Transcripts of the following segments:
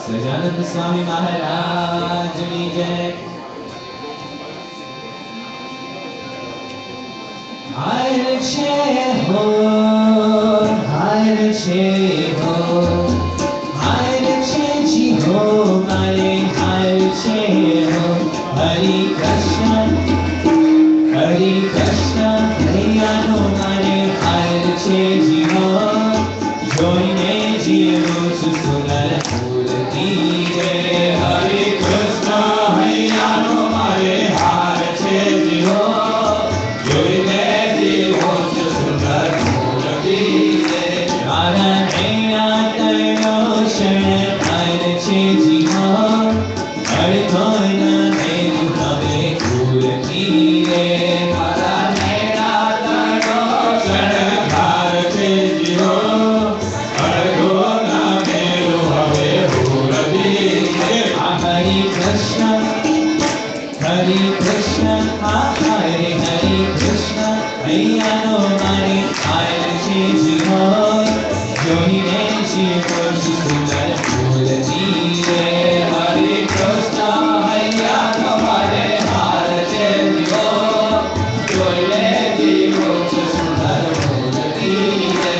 સજાનંદ સ્વામી મહારાજની જય. હાય છે હો, હાય છે હો, હાય છે જી હો મારે, હાય છે હો. હરે કૃષ્ણ હૈયાનો મારે હાય છે જી હો. જોઈને જીવું છું સુંદર ફૂલથી રે. હરે કૃષ્ણ હૈયાનો મારે હાય છે જી હો. જોઈને જીવું છું સુંદર ફૂલથી રે. મારા નૈણા તળનો શરણ હાય છે જી હો. અડધોના નૈણ હવે ફૂલથી રે. મારા નૈણા તળનો શરણ હાય છે જી હો. અડધોના નૈણ હવે ફૂલથી રે. હરે કૃષ્ણ હા હરે હરે કૃષ્ણ હૈયાનો મારે હાય છે જી હો. જોઈને જીવો છું સુંદર ફૂલથી રે. હરે કૃષ્ણ હૈયાનો મારે હાય છે જી હો. જોઈને જીવો છું સુંદર ફૂલથી રે.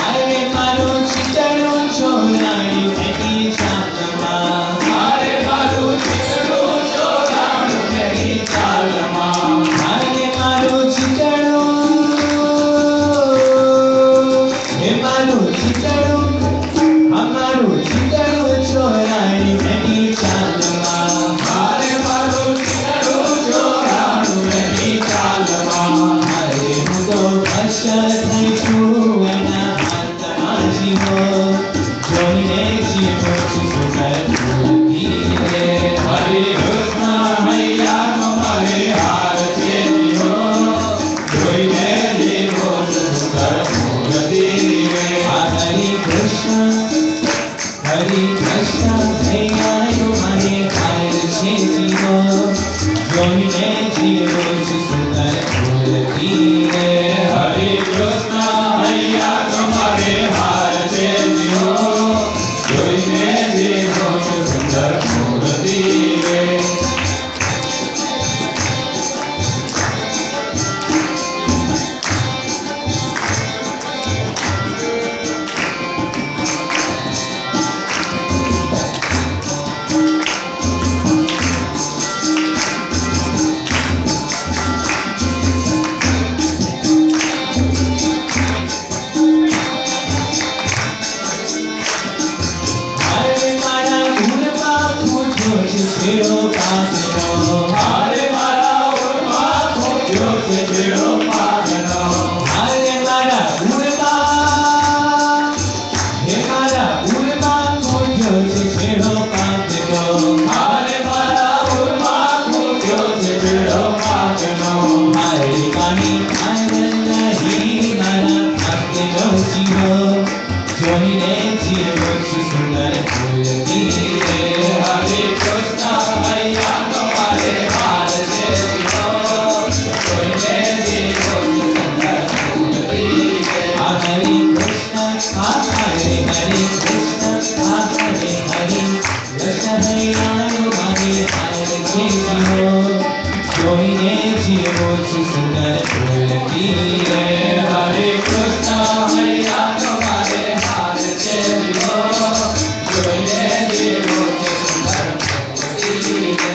અરે મારું ચિતડું ચોરાયું એની ચાલમાં. અરે મારું ચિતડું ચોરાયું એની ચાલમાં. અરે મારું ચિતડું, હે મારું ચિતડું, અમારું ચિતડું ચોરાયું એની ચાલમાં. અરે મારું ચિતડું ચોરાયું એની ચાલમાં. અરે હું તો અસર થઈ છું એના હાથમાં જી હો. જોઈને જીવો છું સુંદર ફૂલથી રે. હરે કૃષ્ણ હૈયાનો મારે હાય છે જી હો. જોઈને જીવો છું સુંદર ફૂલથી રે. હરે કૃષ્ણ હૈયાનો મારે હાય છે જી હો. જોઈને જીવો છું સુંદર ફૂલથી રે. હરે કૃષ્ણ હૈયાનો મારે હાય છે જી હો. જોઈને જીવો છું સુંદર ફૂલથી રે. હરે મારા ગુણમાં પૂછ્યો છે છેડો પાસનો. હરે મારા ગુણમાં પૂછ્યો છે છેડો પાસનો. હરે મારા ગુણમાં, હે મારા ગુણમાં પૂછ્યો છે છેડો પાસનો. હરે મારા ગુણમાં પૂછ્યો છે છેડો પાસનો. હરે પાણી આનંદ નહીં મારા આપનો જીવો. જોઈને જીવો છું સુંદર ફૂલથી રે. હરે કૃષ્ણ હૈયાનો મારે હાય છે જી હો. જોઈને જીવો છું સુંદર ફૂલથી રે. હરે કૃષ્ણ હા હરે હરે કૃષ્ણ હા હરે હરે કૃષ્ણ હૈયાનો મારે હાય છે જી હો. જોઈને જીવો છું સુંદર ફૂલથી રે. હરે કૃષ્ણ હૈયાનો મારે હાય છે જી હો. જોઈને જીવો છું સુંદર ફૂલથી રે.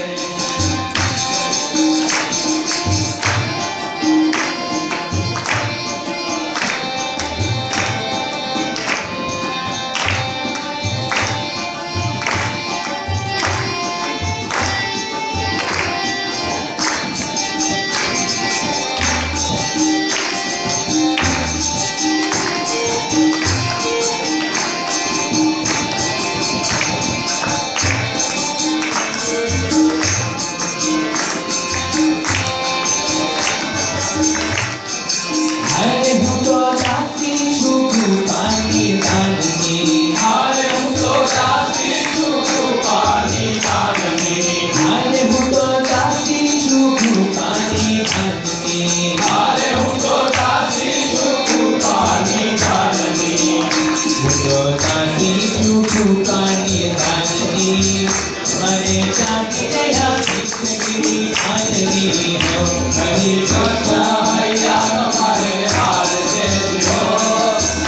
हरे जाति दया कृष्णगिरी आनगिरी हो हरे कृष्णा हैया तुम्हारे हार से जीवो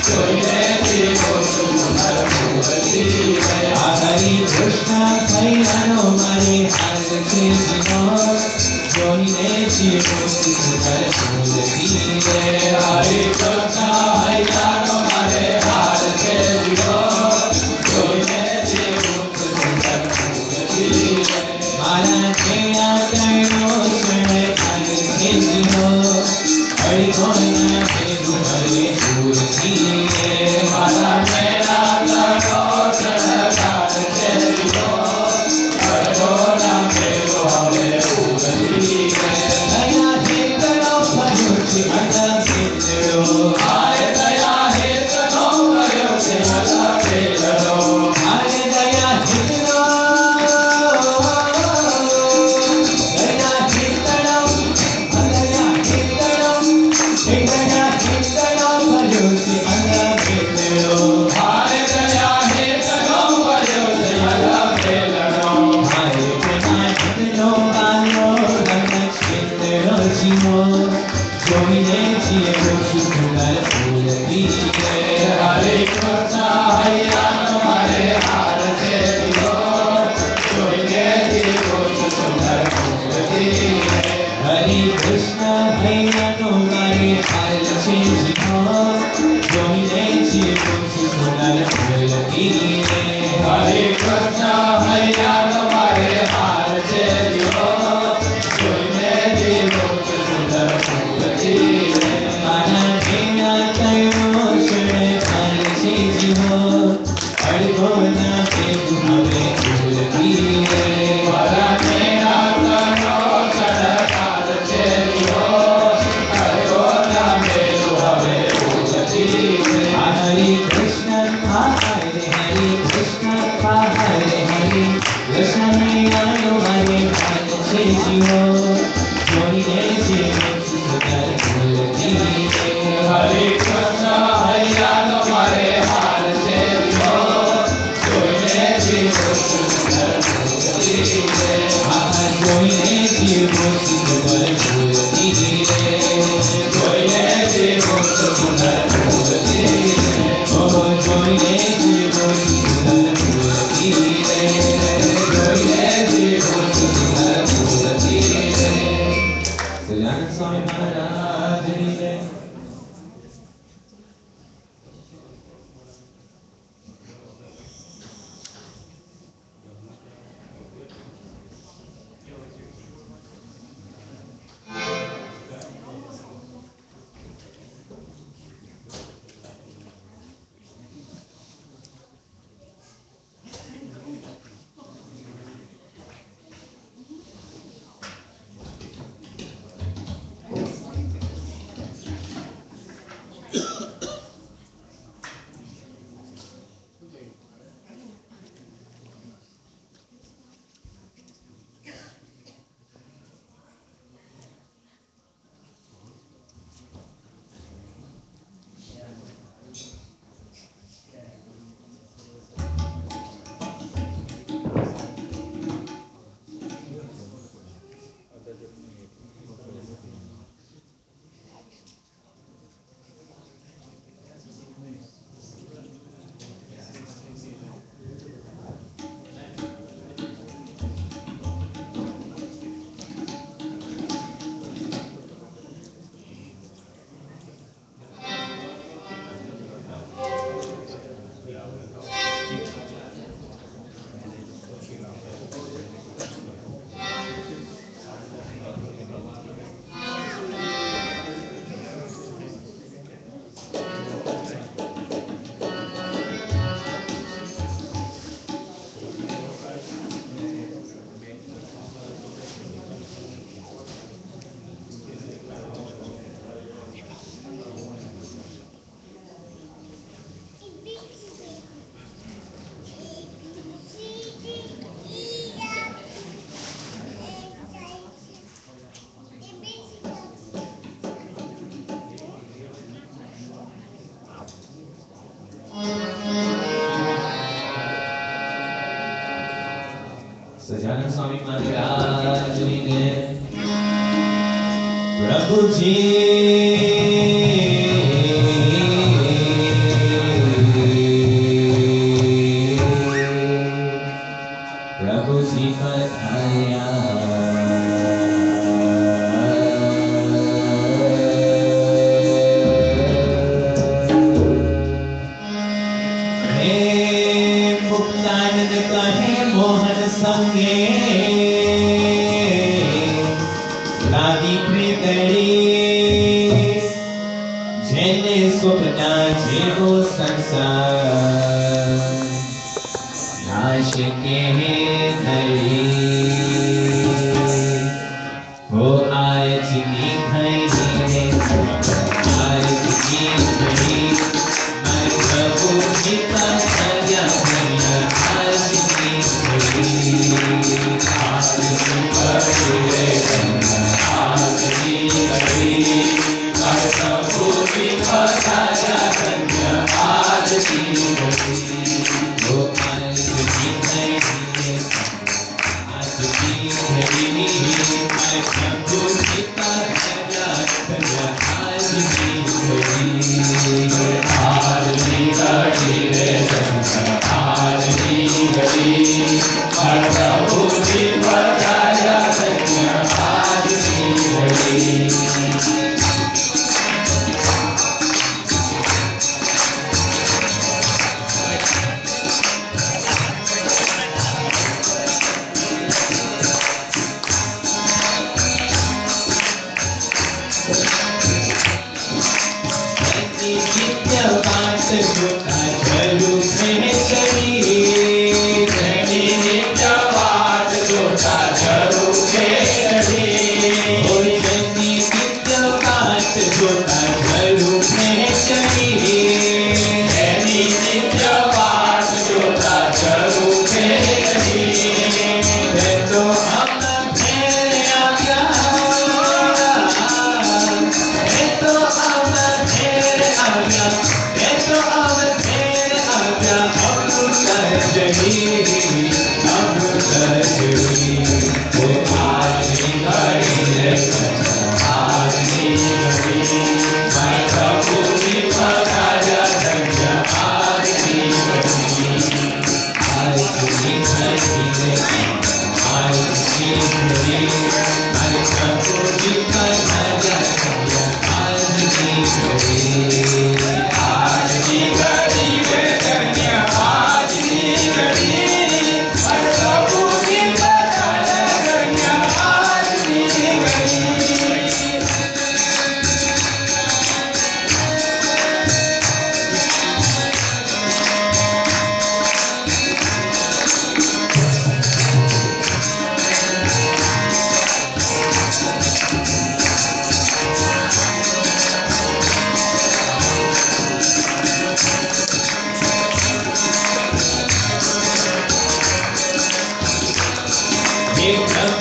जोइने जीवो सुंदर मूर्ति दया हरे कृष्णा हैया तुम्हारे हार से जीवो जोइने जीवो सुंदर मूर्ति दया हरे कृष्णा हैया तुम्हारे हार से जीवो जोइने जीवो सुंदर माला तेरा करो शरण आगे जीवो हरि गोना के तुम्हारे फूल खिले माला तेरा करो शरण आगे जीवो हरि गोना के तुम्हारे फूल खिले दया हे करो भजो के अदा करो हाय दया हे करो भजो के अदा करो हाय दया हे करो हरे कृष्णा हैया तुम्हारे हार से जीवो जोइने जीवो सुंदर मूर्ति हरे कृष्णा हैया तुम्हारे हार से जीवो जोइने जीवो सुंदर मूर्ति हरे कृष्णा हैया तुम्हारे हार से जीवो जोइने जीवो सुंदर मूर्ति माना तेरा करो शरण से जीवो हरि गोना के तुम्हारे फूल खिले माना तेरा करो शरण से जीवो हरि गोना के तुम्हारे फूल खिले हरे कृष्ण हरे कृष्ण हरे कृष्ण मैया तुम्हारे हाथ से जीवो जोइने जीवो सुंदर फूल खिले हरे कृष्णा हैया तुम्हारे हार से जीवो जोइने जीवो सुंदर मूर्ति जोइने जीवो सुंदर मूर्ति जोइने जीवो सुंदर मूर्ति ओ जोइने जीवो सुंदर मूर्ति जोइने जीवो सुंदर मूर्ति कल्याण स्वामी महाराज की जय सजानंद स्वामी महाराज जी ने प्रभु जी प्रभु जी पधाया मुक्तानंद कहे मोहन संगे लागी प्रीतड़ी जेने स्वप्ना जेवो संसार नाश के धरी हो आज की घड़ी आज की घड़ी मैं प्रभु जी का संज्ञा आज की घड़ी आज की घड़ी मैं प्रभु जी का संज्ञा आज की घड़ी हो आज की घड़ी आज की घड़ी मैं प्रभु जी का संज्ञा आज की घड़ी आज की घड़ी रे आज की घड़ी मैं प्रभु जी बजाया संज्ञा आज की घड़ी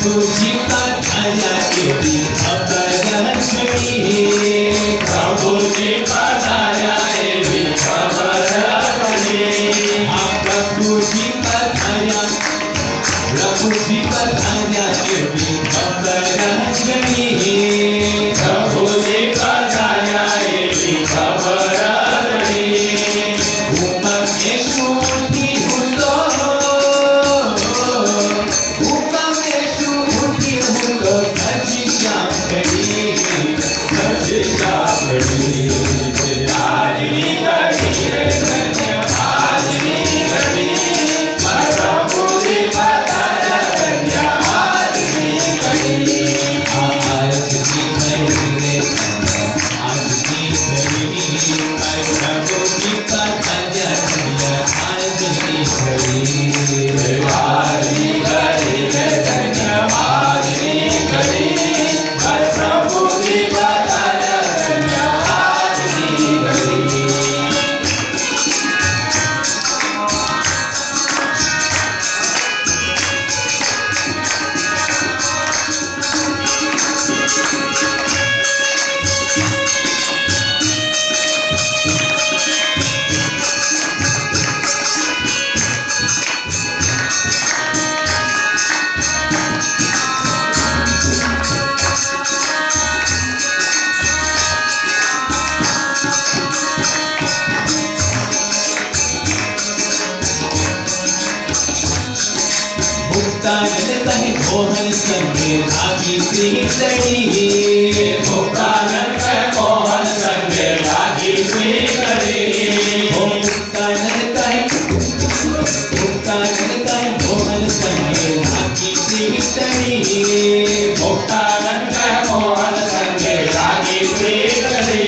प्रभु जी पधाया देवी खबर सुनी प्रभु जी पधाया देवी खबर सुनी प्रभु जी पधाया देवी खबर सुनी प्रभु जी पधाया देवी खबर सुनी ऊपर के सूती हुलो कहे मोहन संगे लागी श्रीकरी मुक्तानंद कहे मोहन संगे लागी श्रीकरी मुक्तानंद कहे मोहन संगे लागी श्रीकरी मुक्तानंद कहे मोहन संगे लागी श्रीकरी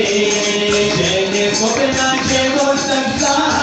जैने को बिना जेवो संसार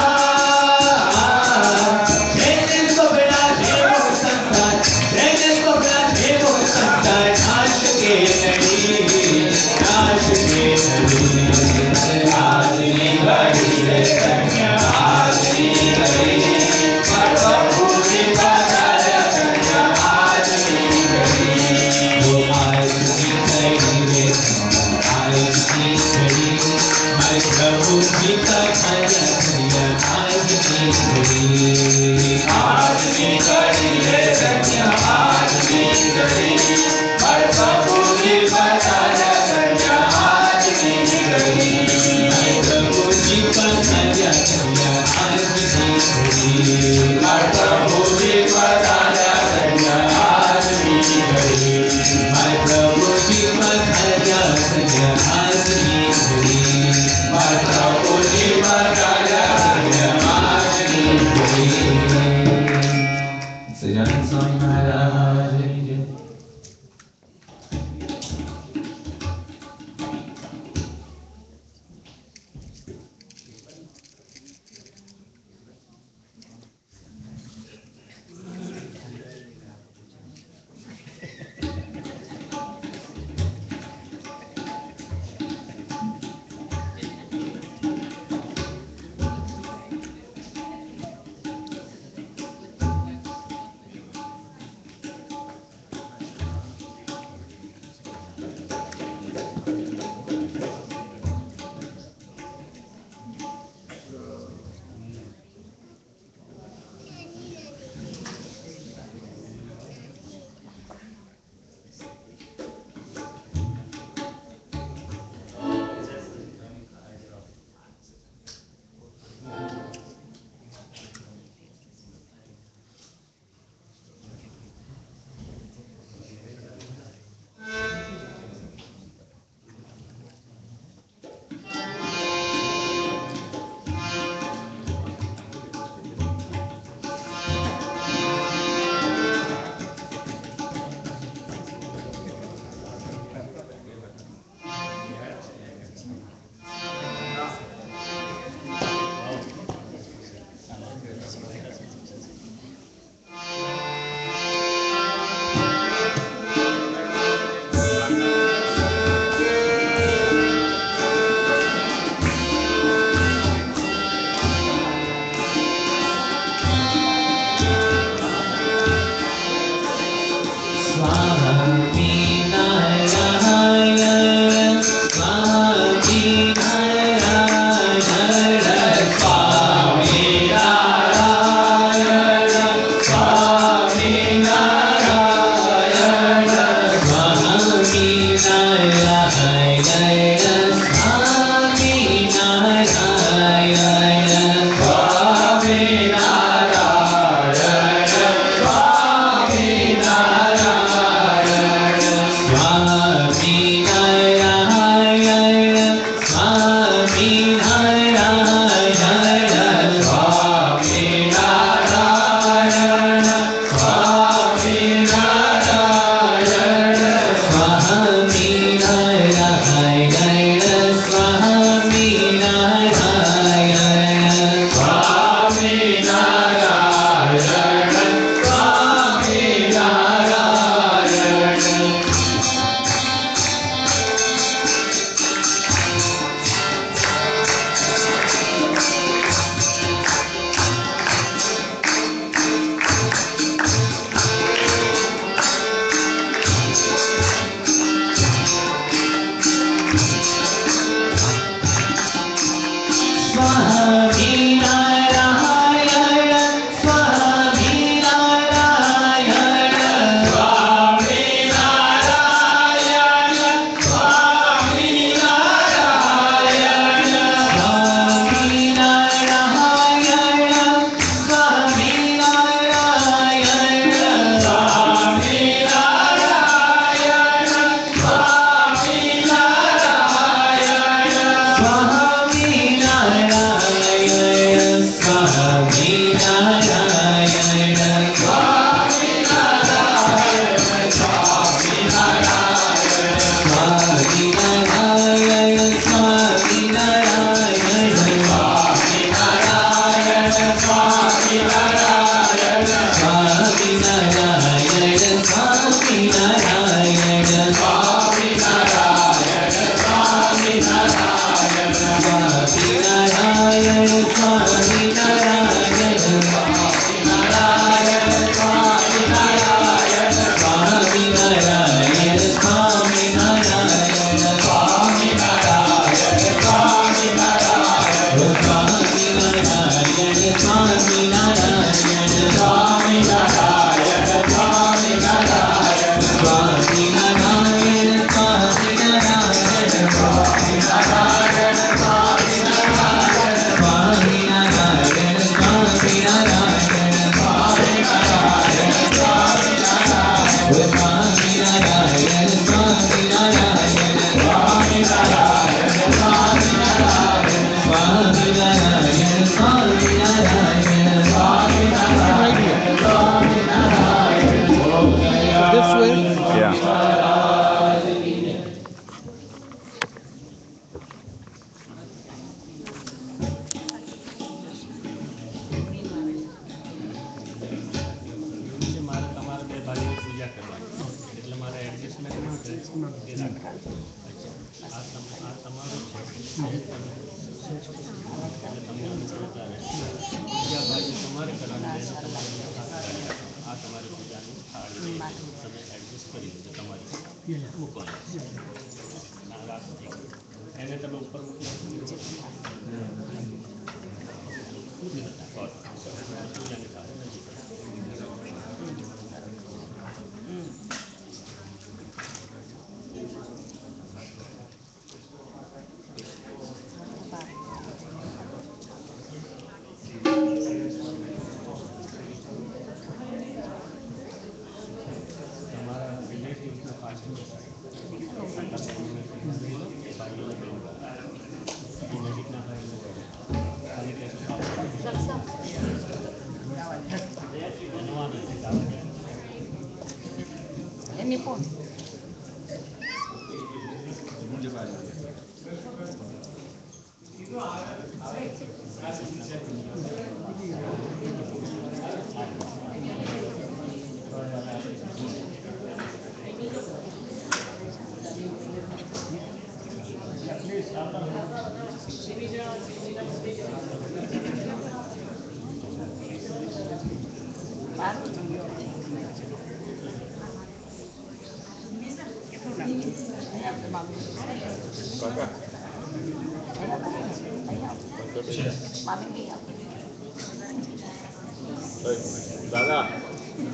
દાદા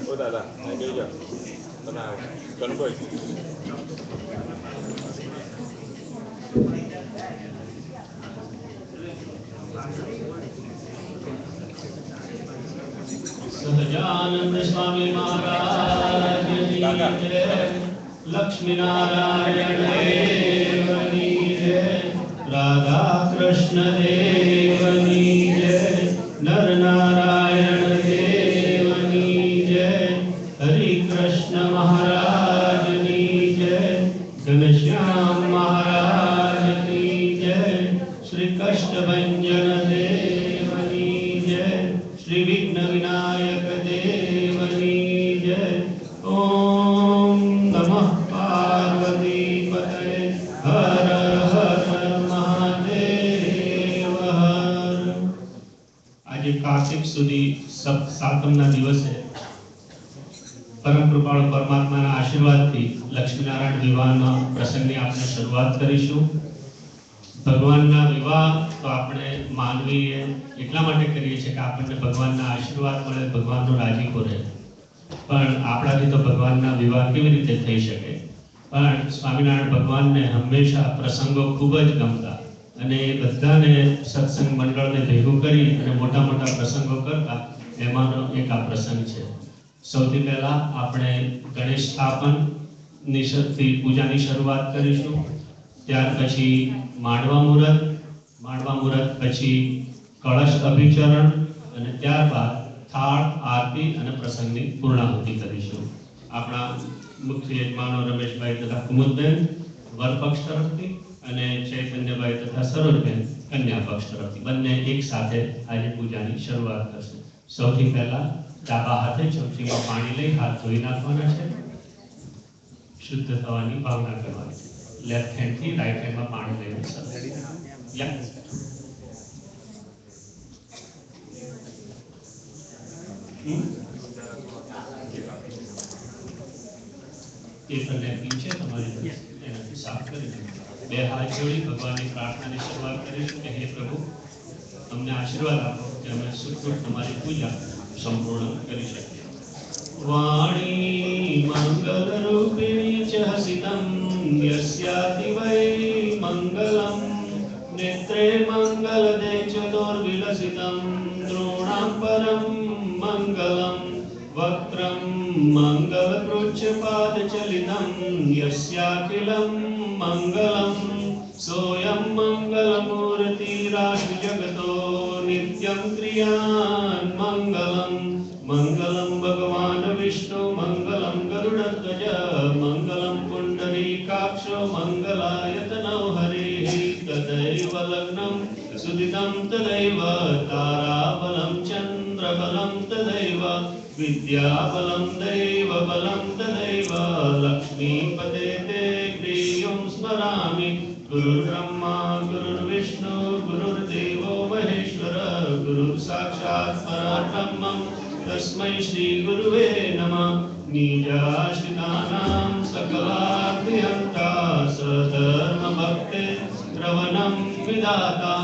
ઓ દાદા આવી ગઈ તમે ગણપતિ સહજાનંદ સ્વામી મહારાજ લક્ષ્મી નારાયણ દેવની જય રાધા કૃષ્ણ દેવની જય નર નારાયણ દેવની જય હરિ કૃષ્ણ મહારાજની જય ઘનશ્યામ મહારાજની જય શ્રી કષ્ટભંજન દેવની જય શ્રી વિઘ્ન વિનાયક દેવની જય ઓમ નમઃ પાર્વતી પતये હર હર મહાદેવ હર। આજે કાર્તિક સુધી સાતમના દિવસે પરમ કૃપાળુ પરમાત્માના આશીર્વાદથી લક્ષ્મીનારાયણ વિવાહના પ્રસંગની આપણે શરૂઆત કરીશું। ભગવાનના વિવાહ તો આપણે માનવીએ એટલા માટે કરીએ છીએ કે આપણને ભગવાનના આશીર્વાદ મળે, ભગવાનનો રાજીપો રહે, પણ આપણાથી તો ભગવાનના વિવાહ કેવી રીતે થઈ શકે? પણ સ્વામિનારાયણ ભગવાનને હંમેશા પ્રસંગો ખૂબ જ ગમતા અને એ બધાને સત્સંગ મંડળને ભેગું કરી અને મોટા મોટા પ્રસંગો કરતા એમાંનો એક આ પ્રસંગ છે। સૌથી પહેલા આપણે ગણેશ સ્થાપનની પૂજાની શરૂઆત કરીશું, ત્યાર પછી માંડવા મુહૂર્ત પછી કળશ અભિચરણ અને ત્યારબાદ થાળ આરતી અને પ્રસંગની પૂર્ણાહુતિ કરીશું। આપણા મુખ્ય યજમાનો રમેશભાઈ તથા કુમુદબેન વર પક્ષ તરફથી અને ચૈતન્યભાઈ તથા સરોજબેન કન્યા પક્ષ તરફથી બંને એક સાથે આજે પૂજાની શરૂઆત કરશે। સૌથી પહેલા ડાબા હાથે ચમચીમાં પાણી લઈ હાથ ધોઈ નાખવાના છે, શુદ્ધ થવાની ભાવના કરવાની છે। લેફ્ટ હેન્ડ થી રાઈટ હેન્ડમાં પાણી લઈને નીચે તમારી એનાથી સાફ કરી બે હાથ જોડી ભગવાનની પ્રાર્થનાની શરૂઆત કરીશું કે હે પ્રભુ અમને આશીર્વાદ આપો કે અમે સુખરૂપ તમારી પૂજા સંપૂર્ણ કરી શકીએ। વાણી મંગલ રૂપિણી ચ હસિતં યસ્યાતિ વૈ મંગલમ નેત્રે મંગલદે ચતુર્વિલસિતં દ્રોણાં પરમ મંગલમ વક્त्रं मंगलकृच्छपादचलितं यस्याखिलं मंगलं सोऽयं मंगलमूर्तिराशु जगतो नित्यं क्रियान् मंगलं मंगलं भगवान् विष्णु मंगलं गरुडध्वज मंगलं पुण्डरीकाक्षो मंगलायतनो हरिः तदैव लग्नं सुदितं तदैव ताराबलं चन्द्रबलं तदैव विद्याबलं दैवबलं तदैव लक्ष्मीपते ते प्रियं स्मरामि गुरुर्ब्रह्मा गुरुर्विष्णु गुरुर्देवो महेश्वर गुरुर्साक्षात् परब्रह्मं तस्मै श्रीगुरुवे नमः निजाश्रितानां सकलाभ्यन्ता सधर्मभक्ते श्रवणं विदाता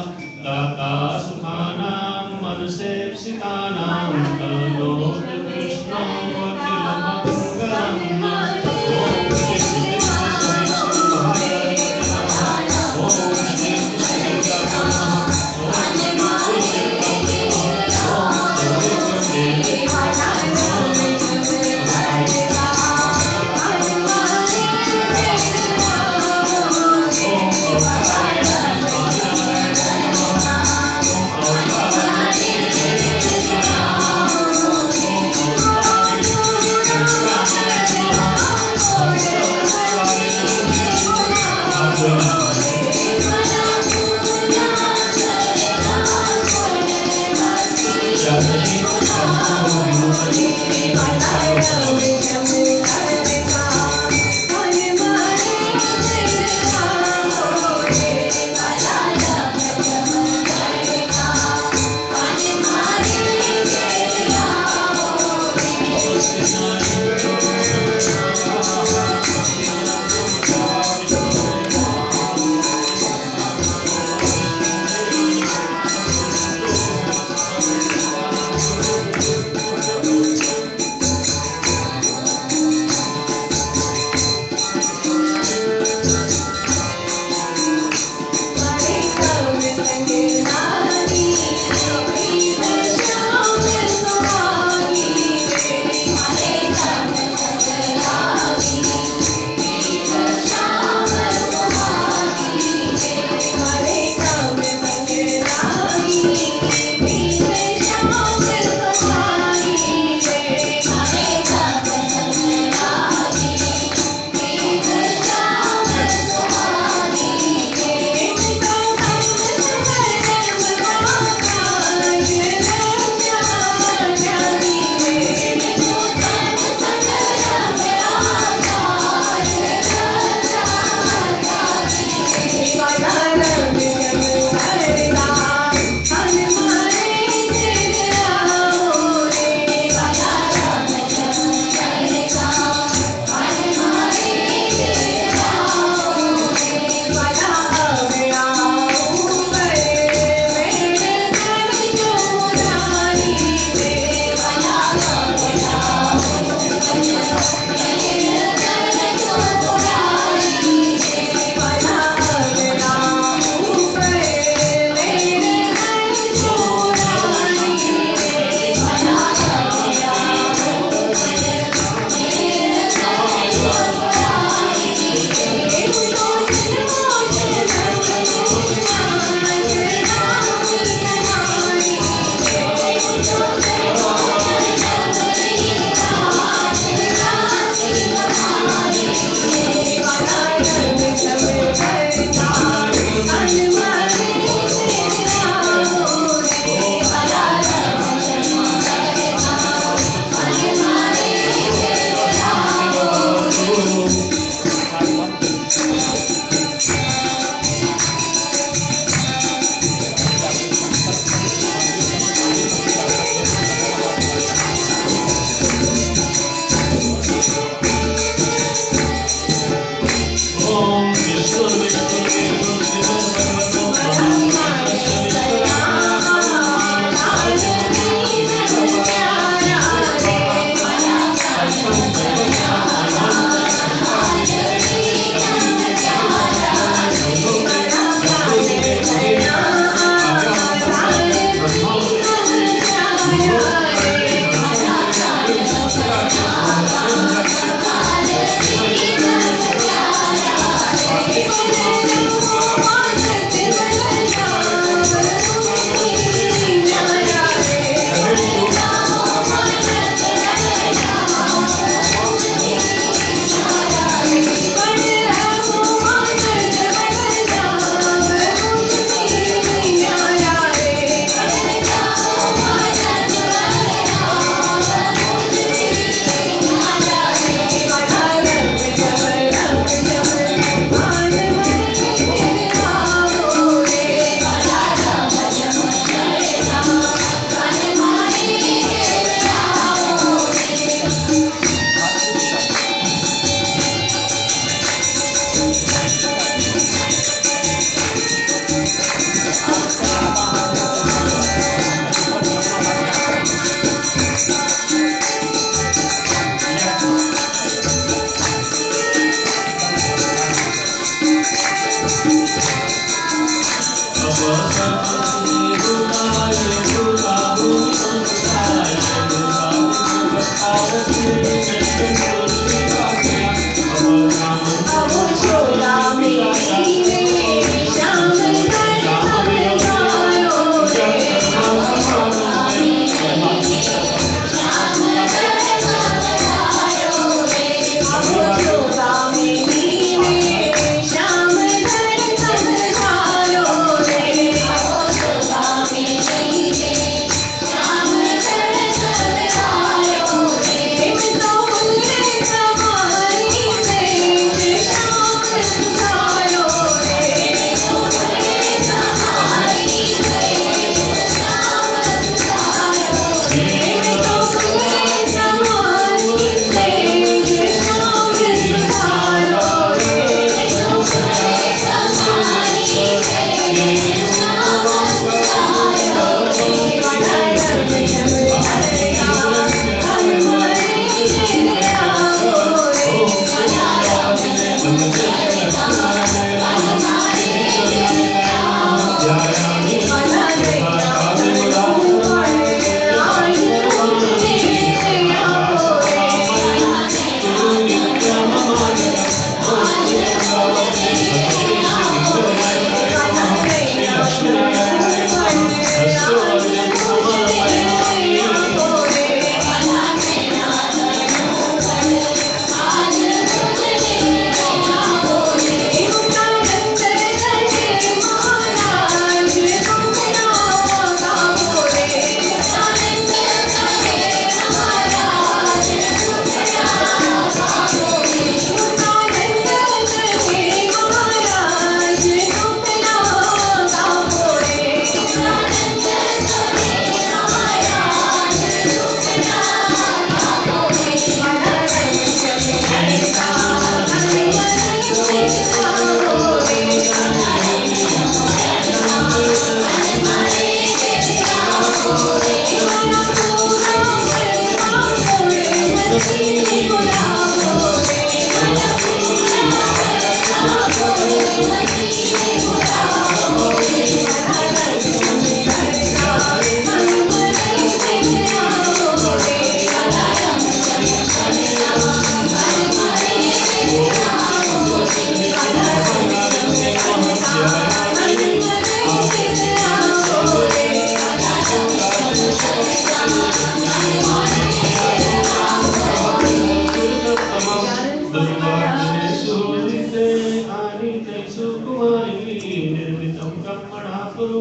दाता सुखानां मनसेप्सितानां तनोतु कृष्णो अखिलमङ्गलम्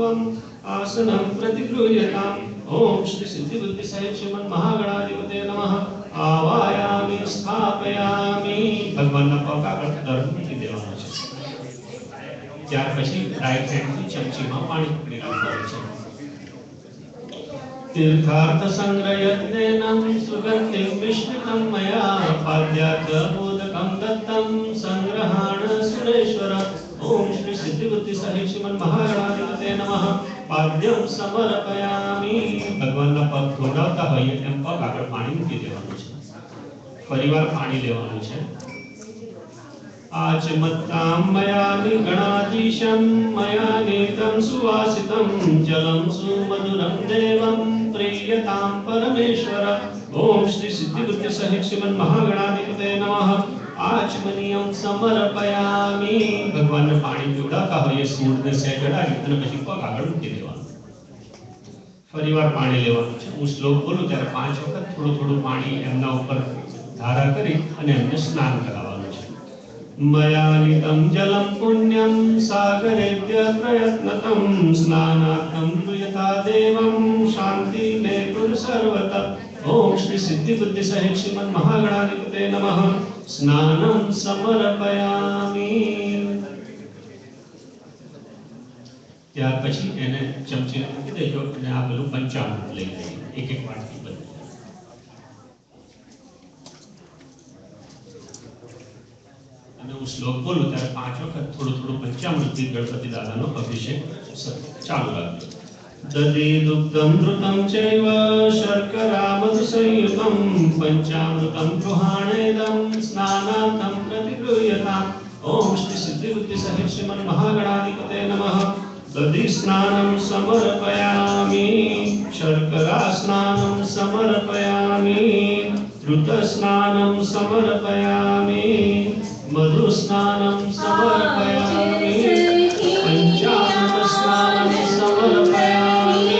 पूर्वम् आसनं प्रतिगृह्यताम्। ओम श्री सिद्धि बुद्धि सहित श्रीमन् महागणाधिपते नमः। आवायामि स्थापयामि। ભગવાનના પગ આગળ ધર્મ મૂકી દેવાનો છે। ત્યાર પછી રાઈટ હેન્ડથી ચમચીમાં પાણી પકડી રાખવાનું છે। तीर्थार्थ संग्रयत्नेनं सुगन्धिं मिश्रितं मया पाद्यार्थ मोदकं दत्तं संग्रहाण सुरेश्वर। ओम श्री सिद्धि बुद्धि सहित श्रीमन् महागणाधिपते नमः। पाद्यं समर्पयामि। भगवानના પગ ધોડાવતા હોઈએ એમ પગ આગળ પાણી મૂકી દેવાનું છે। ફરીવાર પાણી લેવાનું છે। आचमत्तां मया गणाधीशं मया नीतं सुवासितं जलं सुमधुरं देवं प्रीयतां परमेश्वर। ओम श्री सिद्धि बुद्धि सहित श्रीमन् महागणाधिपते नमः। आचमनीयं समर्पयामि। भगवान पाणी पीवડાવતા હોઈએ સૂંઢને સહેજ અડાડી અને પછી પગ આગળ મૂકી દેવાનું। ફરીવાર પાણી લેવાનું છે। હું શ્લોક બોલું ત્યારે 5 વખત થોડું થોડું પાણી એમના ઉપર ધારા કરી અને એમને સ્નાન કરાવવાનું છે। मयानितं जलं पुण्यं सागरेद्य प्रयत्नतं स्नानार्थं प्रियता देवं शान्ति मे कुरु सर्वतः। ओम श्री सिद्धि बुद्धि सहित श्रीमन् महागणाधिपते नमः। स्नानं समर्पयामि। ત્યાર પછી એને ચમચી મૂકી દેજો અને આ પેલું પંચામૃત લઈ લઈએ એક એક વાટકી બધી। श्लोक बोलू त्यारे 5 वखत थोड़ो थोड़ो पंचामृत गणपति दादानो अभिषेक चालू राखो। दधि दुग्धं घृतं चैव शर्करा मधु संयुतं पंचामृतं गृहाणेदं स्नानार्थं प्रतिगृह्यताम्। ओम श्री सिद्धि बुद्धि सहित श्रीमन् महागणाधिपते नमः। दधि स्नानं समर्पयामि। शर्करा स्नानं समर्पयामि। घृत स्नानं समर्पयामि। मधु स्नानं समर्पयामि। पंचामृत स्नानं समर्पयामि।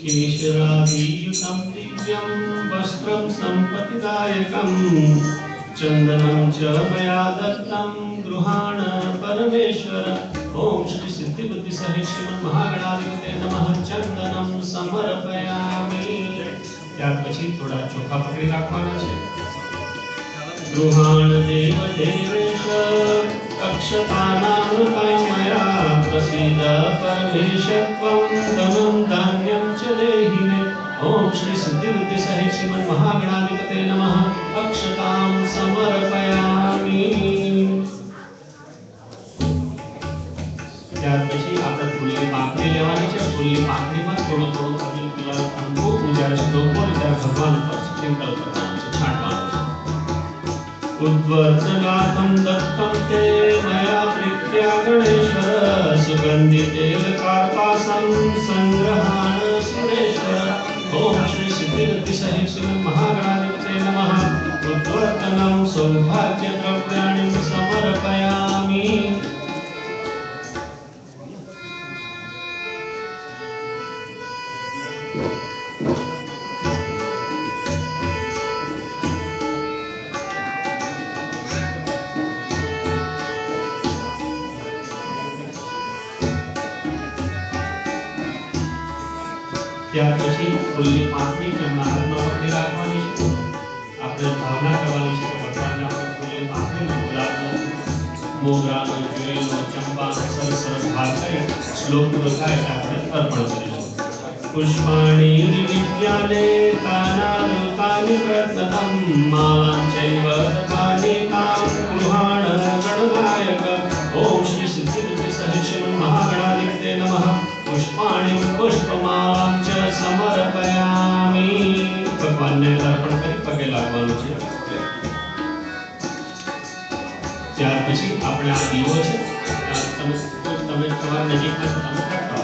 केशरादियुतं दिव्यं वस्त्रं सम्पत्तिदायकं चन्दनं च मया दत्तं गृहाण परमेश्वर। ओम श्री सिद्धि बुद्धि सहित श्रीमन् महागणाधिपते नमः। चन्दनं समर्पयामि। ત્યાર પછી થોડા ચોખા પકડી રાખવાના છે. ગૃહાણ દેવ દેવેશ અક્ષતાનામૃતામયા પ્રસીદ પરમેશત્વં ધનં ધાન્યં ચ દેહિ મે. ઓમ શ્રી સિદ્ધિબુદ્ધિ સહિત શ્રીમન મહાગણાધિપતે નમઃ. અક્ષતાં સમર્પયામિ. ત્યાર પછી આપણે ફૂલની પાંખડી લેવાની છે. ફૂલની પાંખડીમાં થોડું થોડું અબીલ ગુલાલ કંકુ પૂજા શ્લોકો ત્યારે ભગવાન પર સ્પ્રિંકલ કરવાનું છે, છાંટવાનું છે. ઉદ્વર્તનાથં દત્તં તે મયા પ્રીત્યા ગણેશ્વર સુગંધિતેલ કાર્પાસં સંગ્રહાણ સુરેશ્વર. ઓમ શ્રી સિદ્ધિબુદ્ધિ સહિત શ્રીમન મહાગણાધિપતે નમઃ. ઉદ્વર્તનં સૌભાગ્ય દ્રવ્યાણિ સમર્પયામિ. ત્યાર પછી ફૂલની પાંખડી તેમના હાથમાં પકડી રાખવાની છે. આપણે ભાવના કરવાની છે કે ભગવાનને આપણે ફૂલની પાંખડીમાં ગુલાબનો, મોગરાનો, જુલેનો, ચંપાનો સરસ સરસ હાર કરી શ્લોક પૂરો થાય એટલે આપણે અર્પણ કરીશું. પુષ્પાણી વિદ્યાલે તાનારુતાનિ પ્રત્નતમ માલાં ચૈવ દત્તાનિ તાં ગૃહાણ ગણનાયક. ઓમ શ્રી સિદ્ધિબુદ્ધિ સહિત શ્રીમન મહાગણાધિપતે નમઃ. પુષ્પાણિ પુષ્પમાલાં ચ સમર્પયામિ. ભગવાનને અર્પણ કરી પગે લાગવાનું છે. ત્યાર પછી આપણે આ દીવો છે તમે તમારા નજીકમાં તમે કાઢો.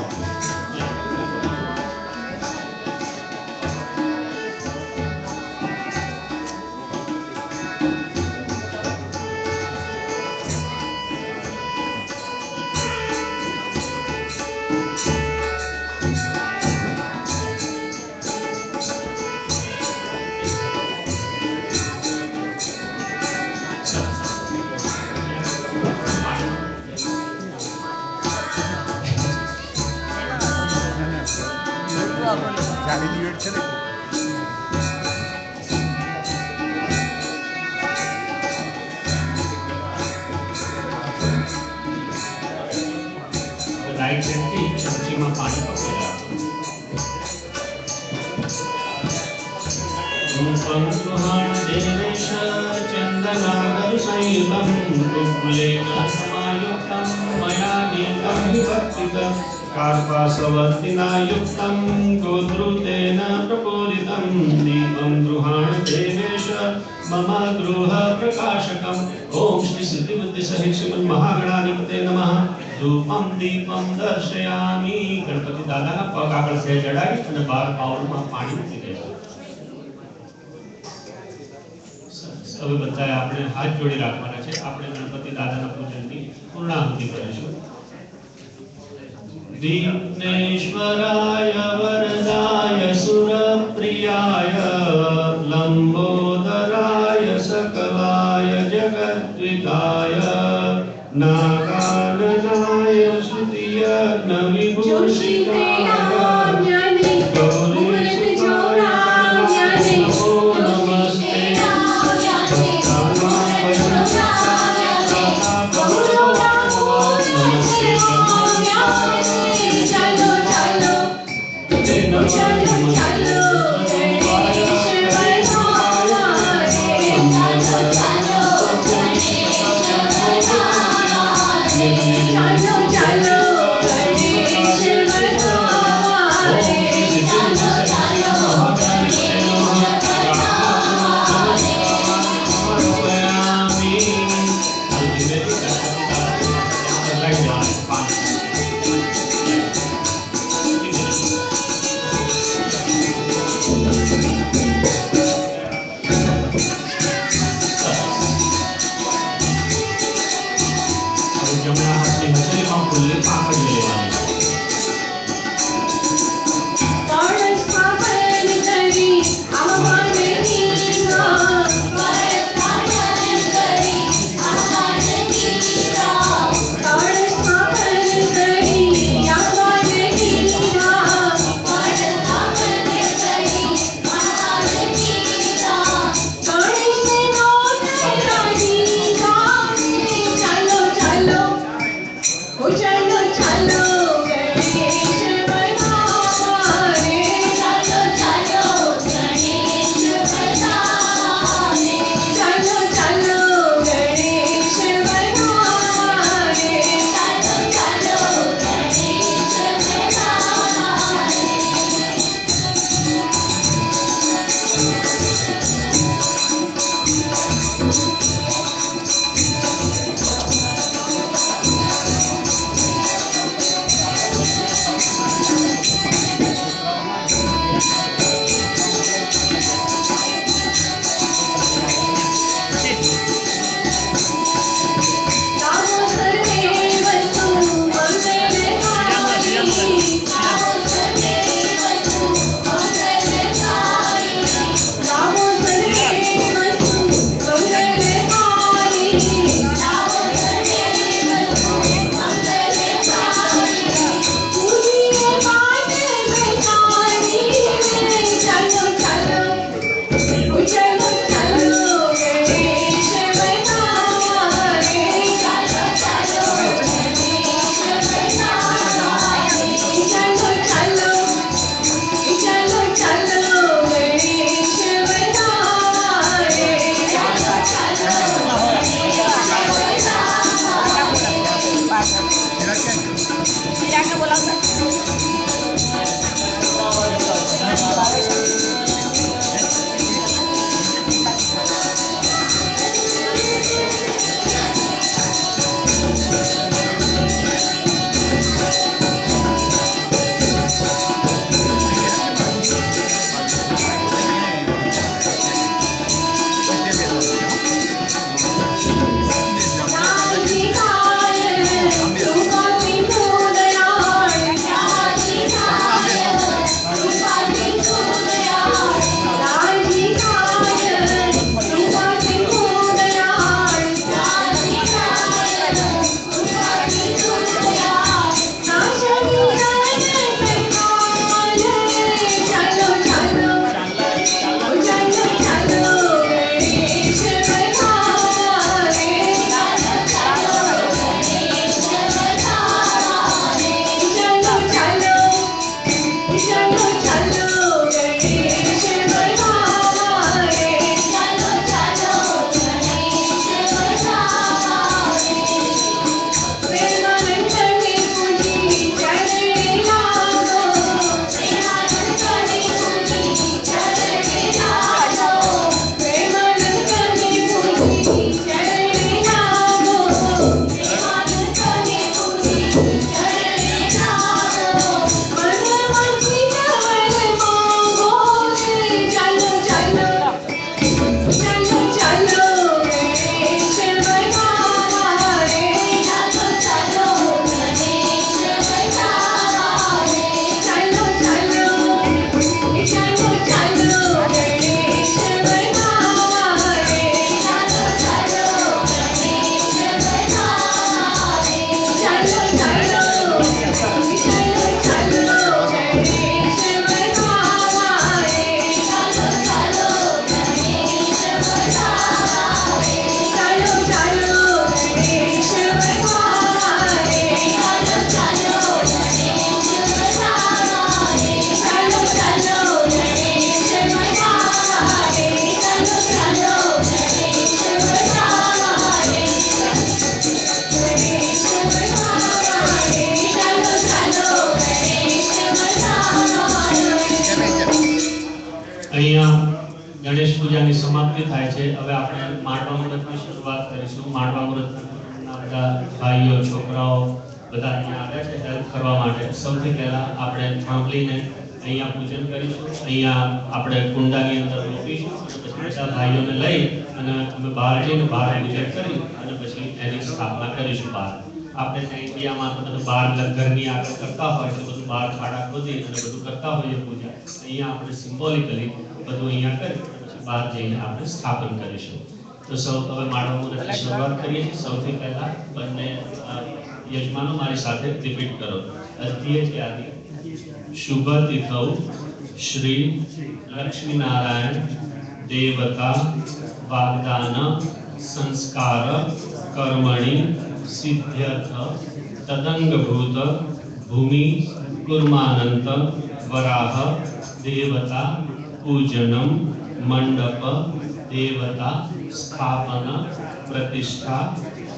રાઈટ હેન્ડથી ચમચીમાં પાણી પકડી રાખવું. રૂપં ગૃહાણ દેવેશ ચંદનાગર સંયુતં તુક્લેન સમાયુક્તં મયા નીતં વિભક્તિતં કાર્પાસવર્તિના યુક્તં ગોધૃતેન પ્રપોલિतं દીપં ગૃહાણ દેવેશ મમ ગૃહ પ્રકાશકમ. ઓમ શ્રી સિદ્ધિબુદ્ધિ સહિત શ્રીમન મહાગણાધિપતે નમઃ. ધૂપમ દીપમ દર્શયામિ. ગણપતિ દાદાના પગ આગળ સે જડાવી અને 12 બાઉલમાં પાણી મૂકી દેવાનું. હવે બધાએ આપણે હાથ જોડી રાખવાના છે. આપણે ગણપતિ દાદાના પૂજનની પૂર્ણાહુતિ કરીશું. વિઘ્નેશ્વરાય વરદાય સુરપ્રિયાય લંબોદરાય સકલાય જગદ્વિકાય નાગાનનાય શ્રુતિયજ્ઞ વિભૂષિતાય गणेश पूजा की समाप्ति थाय छे। हवे आपणे मांडवा मुहूर्त की शुरुआत करीशुं। मांडवा मुहूर्तना बधा भाईओ छोकराओ बधा अहींया आव्या छे हेल्प करवा माटे। सौथी पहेला आपणे थांभलीने अहींया पूजन करीशुं। अहींया आपणे कुंडानी अंदर रोपीशुं अने पछी बधा भाईओने लई अने अमे बहार जईने बहार पूजन करी अने पछी एनी स्थापना करीशुं बहार। आपणे ત્યાં ઇન્ડિયામાં તો બધું બહાર ઘરની આગળ કરતા હોય છે, બધું બહાર ખાડા ખોદી અને બધું કરતા હોઈએ પૂજા। અહીંયા આપણે સિમ્બોલિકલી બધું અહીંયા કરી પછી બહાર જઈને આપણે સ્થાપન કરીશું। તો સૌ હવે માળવા મુહૂર્તની શરૂઆત કરીએ છીએ। સૌથી પહેલા બંને યજમાનો મારી સાથે રિપીટ કરો। અધ્યય છે આદિ શુભ તિથૌ શ્રી લક્ષ્મીનારાયણ દેવતા वाग्दान संस्कार कर्मणि सिद्ध्यर्थ तदंगभूत भूमि कूर्मानंत वराह देवता पूजनम मंडप देवता स्थापन प्रतिष्ठा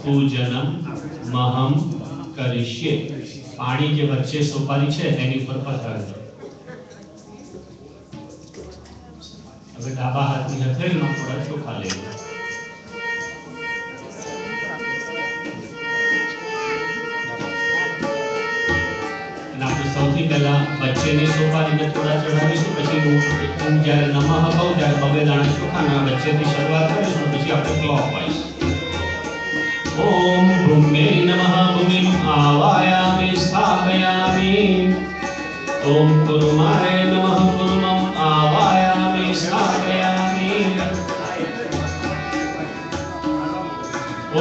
पूजनम महम करिष्ये। पानी के वच्चे सोपारी है एनी पर पथरावજો। હવે ડાબા હાથની હથેળીમાં થોડા ચોખા લેજો અને આપણે સૌથી પહેલા વચ્ચેની સોપારીને થોડા ચઢાવીશું, પછી હું જ્યારે નમઃ કહું ત્યારે બબે દાણા ચોખાના વચ્ચેથી શરૂઆત કરીશું, પછી આપણે ક્લોકવાઇઝ ओम भूम्यै नमः भूमिं आवायामि स्थापयामि। ओम कुरुमाय नमः कुरुमं आवायामि स्थापयामि।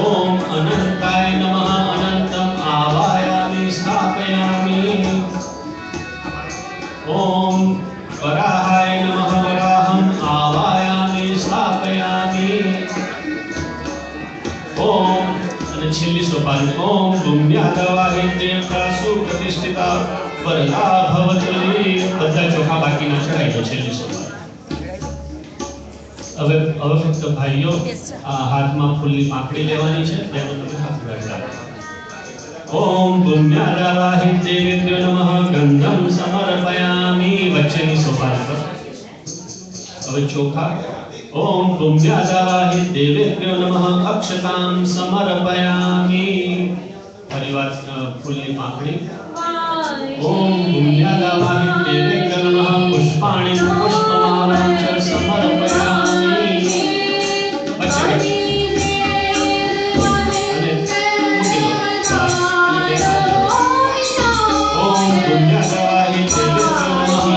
ओम अनंताय नमः अनंतं आवायामि स्थापयामि। ओम वराहाय नमः वराहं आवायामि स्थापयामि। ओम छेल्ली सोपारी ओम भूम्यादवाहि देवता सुप्रतिष्ठिता वरदा भवती। બધા ચોખા બાકી ના ચડાઈ દો છેલ્લી સોપારી। હવે ફક્ત ભાઈઓ હાથમાં ફૂલની પાંખડી લેવાની છે, તેનો તમે હાથ રાખો। ओम भूम्यादवाहि देवेभ्यो नमः गंधं समर्पयामि। वच्चेની સોપારી પર હવે ચોખા ओम भूम्यादवाहि देवेभ्यो नमः अक्षतां समर्पयामि। परिवार फूलनी पाखड़ी ओम भूम्यादवाहि देवेभ्यो नमः पुष्पाणि पुष्पमालां च समर्पयामि। ओम भूम्यादवाहि देवेभ्यो नमः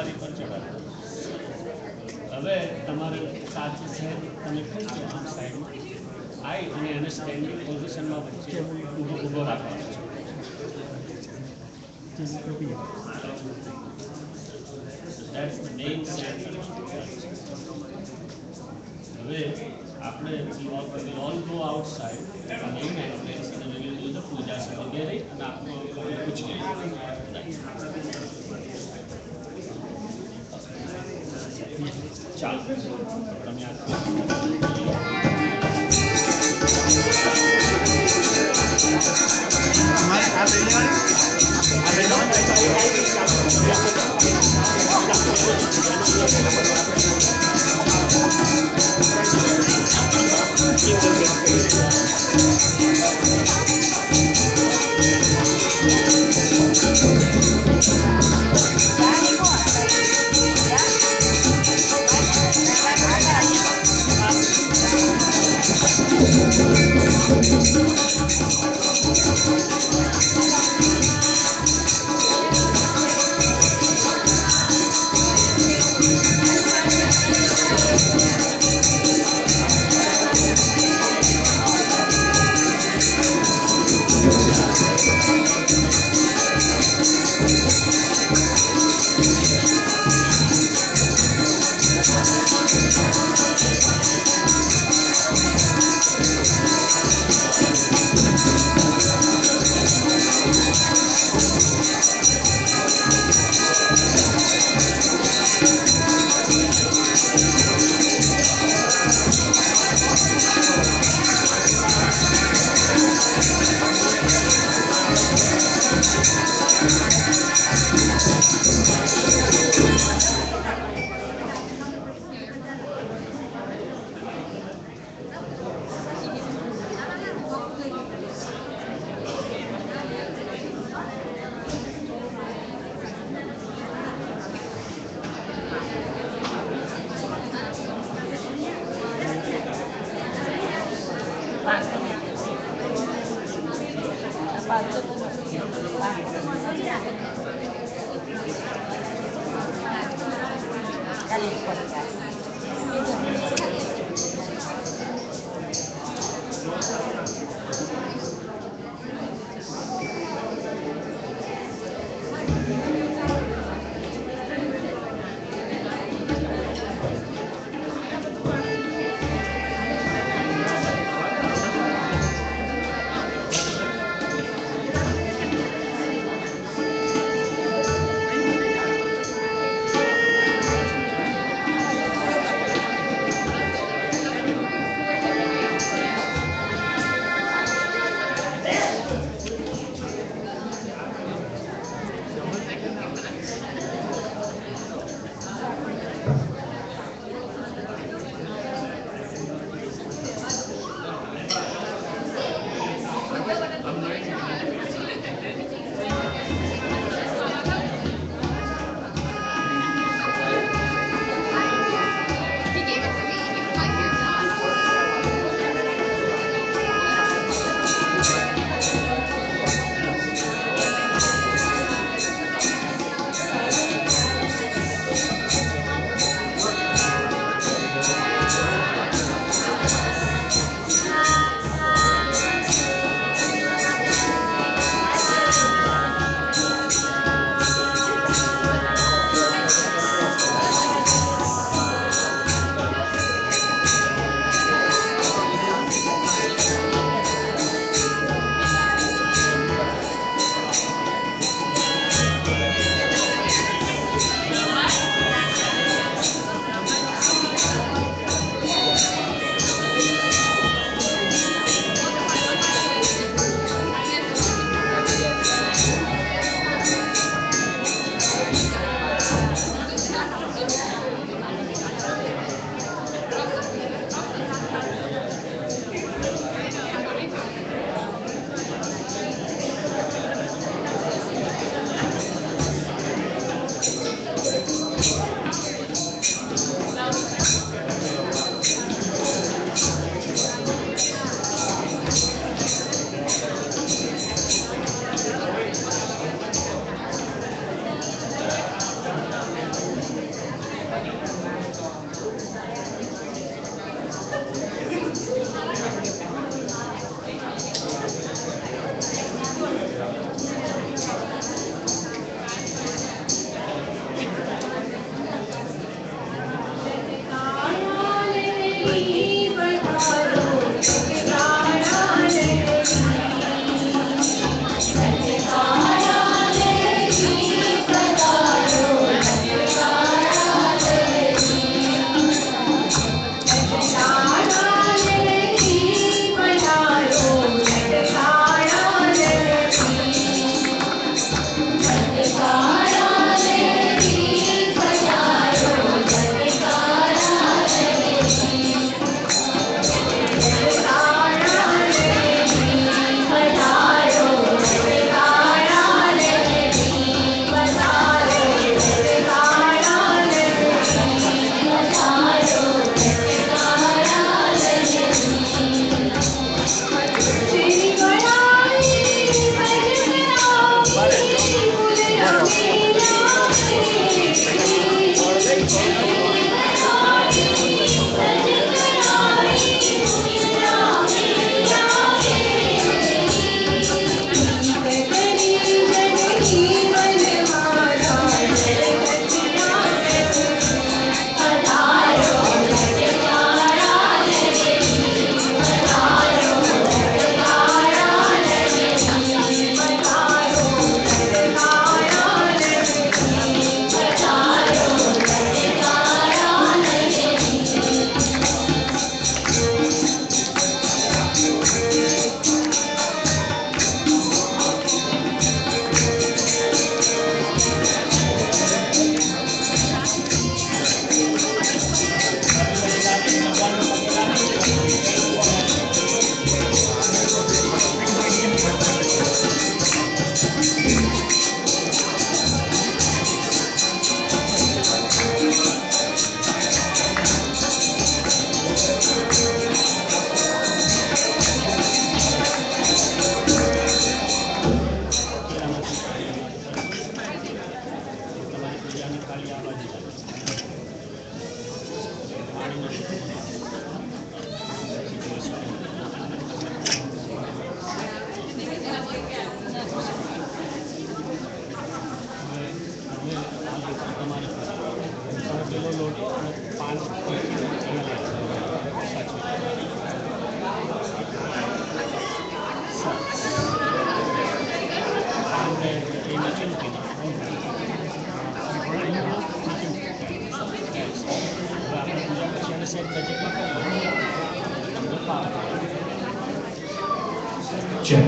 સોપારી પર ચડાવો. હવે તમારે સાચું છે તમે કહી દો આમ સાઈડમાં આવી અને એને સ્ટેન્ડિંગ પોઝિશનમાં વચ્ચે ઊભો રાખવાનો છે. That's the main center. હવે આપણે we'll all go outside the main entrance and we will do the puja વગેરે અને આપણે પૂછ લઈએ. ચાલો તમે આ છે.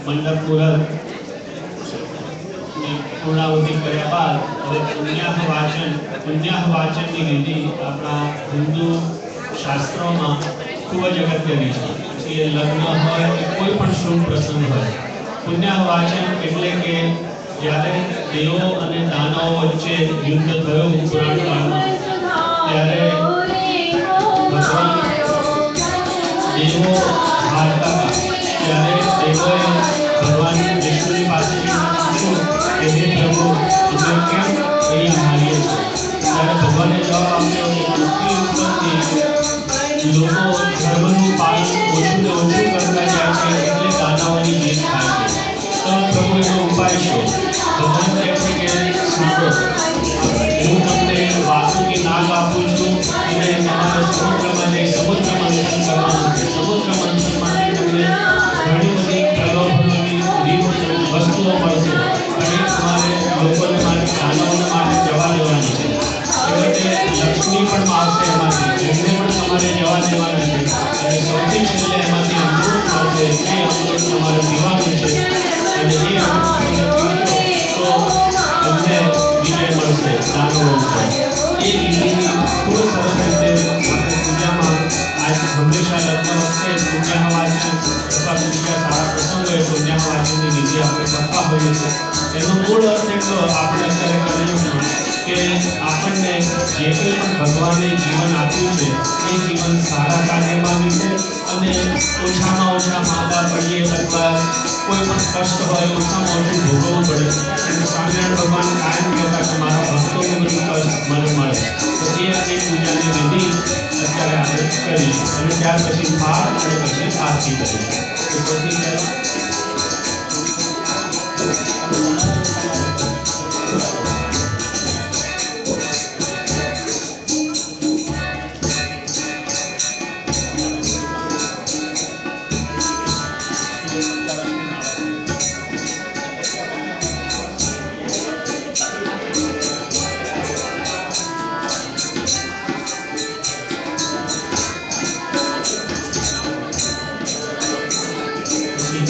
મંડપ મુહૂર્ત પૂર્ણાહુતિ કર્યા બાદ હવે પુણ્યાહ વાચનની વિધિ આપણા હિન્દુ શાસ્ત્રોમાં ખૂબ જ અગત્યની છે. પછી એ લગ્ન હોય કે કોઈ પણ શુભ પ્રસંગ હોય, પુણ્યાહ વાચન એટલે કે જ્યારે દેવો અને દાનવો વચ્ચે યુદ્ધ થયું પુરાણ કાળમાં, ત્યારે ભગવાન દેવો હારતા હતા. ત્યારે દેવોએ ભગવાન વિષ્ણુની પાસે પૂછ્યું કે હે પ્રભુ, અમે કેમ અહીંયા હારીએ છીએ? ત્યારે ભગવાને જવાબ આપ્યો કે પૃથ્વી ઉપરથી લોકો ધર્મનું પાલન ઓછું ને ઓછું કરતા જાય છે એટલે દાનવોની જીત થાય છે. તો પ્રભુ એનો ઉપાય છે. ભગવાન કહે છે કે સાંભળો, હું તમને વાસુકી નાગ આપું છું અને તમારે સમુદ્રમાં જઈ સમુદ્ર મંથન કરવાનું છે. સમુદ્ર મંથનમાંથી તમને ઘણી બધી પ્રલોભનોની વસ્તુઓ મળશે અને તમારે લોકોને માટે દાનવોને માટે જવા દેવાની છે. એટલે કે લક્ષ્મી પણ આવશે એમાંથી, એમને પણ તમારે જવા દેવાના છે. અને સૌથી છેલ્લે એમાંથી અમૃત મળશે. એ અમૃત તમારે પીવાનું છે અને એ અમૃત તમે પીશો તો તમને વિજય મળશે દાનવો ઉપર. એ વિધિની ખૂબ સરસ રીતે આપણે પૂજામાં આજ હંમેશા લગ્ન વખતે પુણ્યાહ વાચન અથવા બીજા સારા પ્રસંગોએ પુણ્યાહ વાચનની વિધિ આપણે કરતા હોઈએ છીએ. એનો મૂળ અર્થ એટલો આપણે અત્યારે કરેલું કે આપણને જે કંઈ પણ ભગવાને જીવન આપ્યું છે એ જીવન સારા કાર્યમાં વિશે અને ઓછામાં ઓછા માંદા પડીએ અથવા કોઈ પણ કષ્ટ હોય ઓછામાં ઓછું ભોગવવું પડે. અને સ્વામિનારાયણ ભગવાન કાયમ કહેતા કે મારા ભક્તોને બધું કષ્ટ મને મળે. તો એ આપણી પૂજાની વિધિ અત્યારે આપણે કરી અને ત્યાર પછી થાળ અને પછી આરતી કરી. તો સૌથી પહેલાં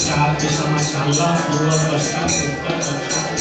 ચાર દિશામાં ચાલવા, પૂર્વ પશ્ચિમ ઉત્તર દક્ષિણ.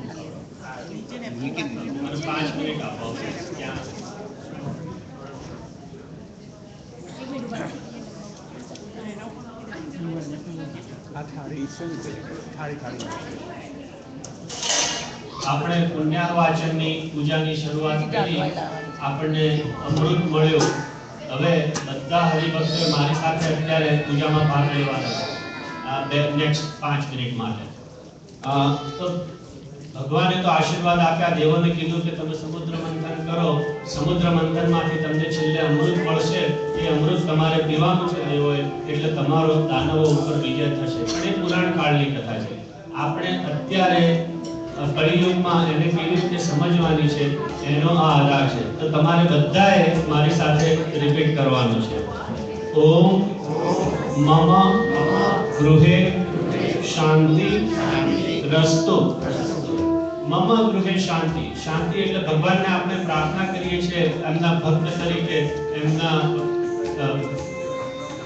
મને 5 મિનિટ આપો ત્યાં આપણે પુણ્ય વાચનની પૂજાની શરૂઆત કરી, આપણને અમૃત મળ્યો. હવે બધા હરિભક્તોએ મારી સાથે અત્યારે પૂજામાં ભાગ લેવાનો છે નેક્સ્ટ 5 મિનિટ માટે. તો ભગવાને તો આશીર્વાદ આપ્યા, દેવોને કીધું કે તમે સમુદ્ર મંથન કરો, સમુદ્ર મંથનમાંથી તમને છેલ્લે અમૃત મળશે, એ અમૃત તમારે પીવાનું છે દેવોએ, એટલે તમારો દાનવો ઉપર વિજય થશે. પણ એ પુરાણ કાળની કથા છે. આપણે અત્યારે કળિયુગમાં એને કેવી રીતે સમજવાની છે એનો આ આધાર છે. તો તમારે બધાએ મારી સાથે રિપીટ કરવાનું છે. ઓમ મમ ગૃહે શાંતિ રસ્તુ. મમ ગૃહે શાંતિ. શાંતિ એટલે ભગવાનને આપણે પ્રાર્થના કરીએ છીએ એમના ભક્ત તરીકે, એમના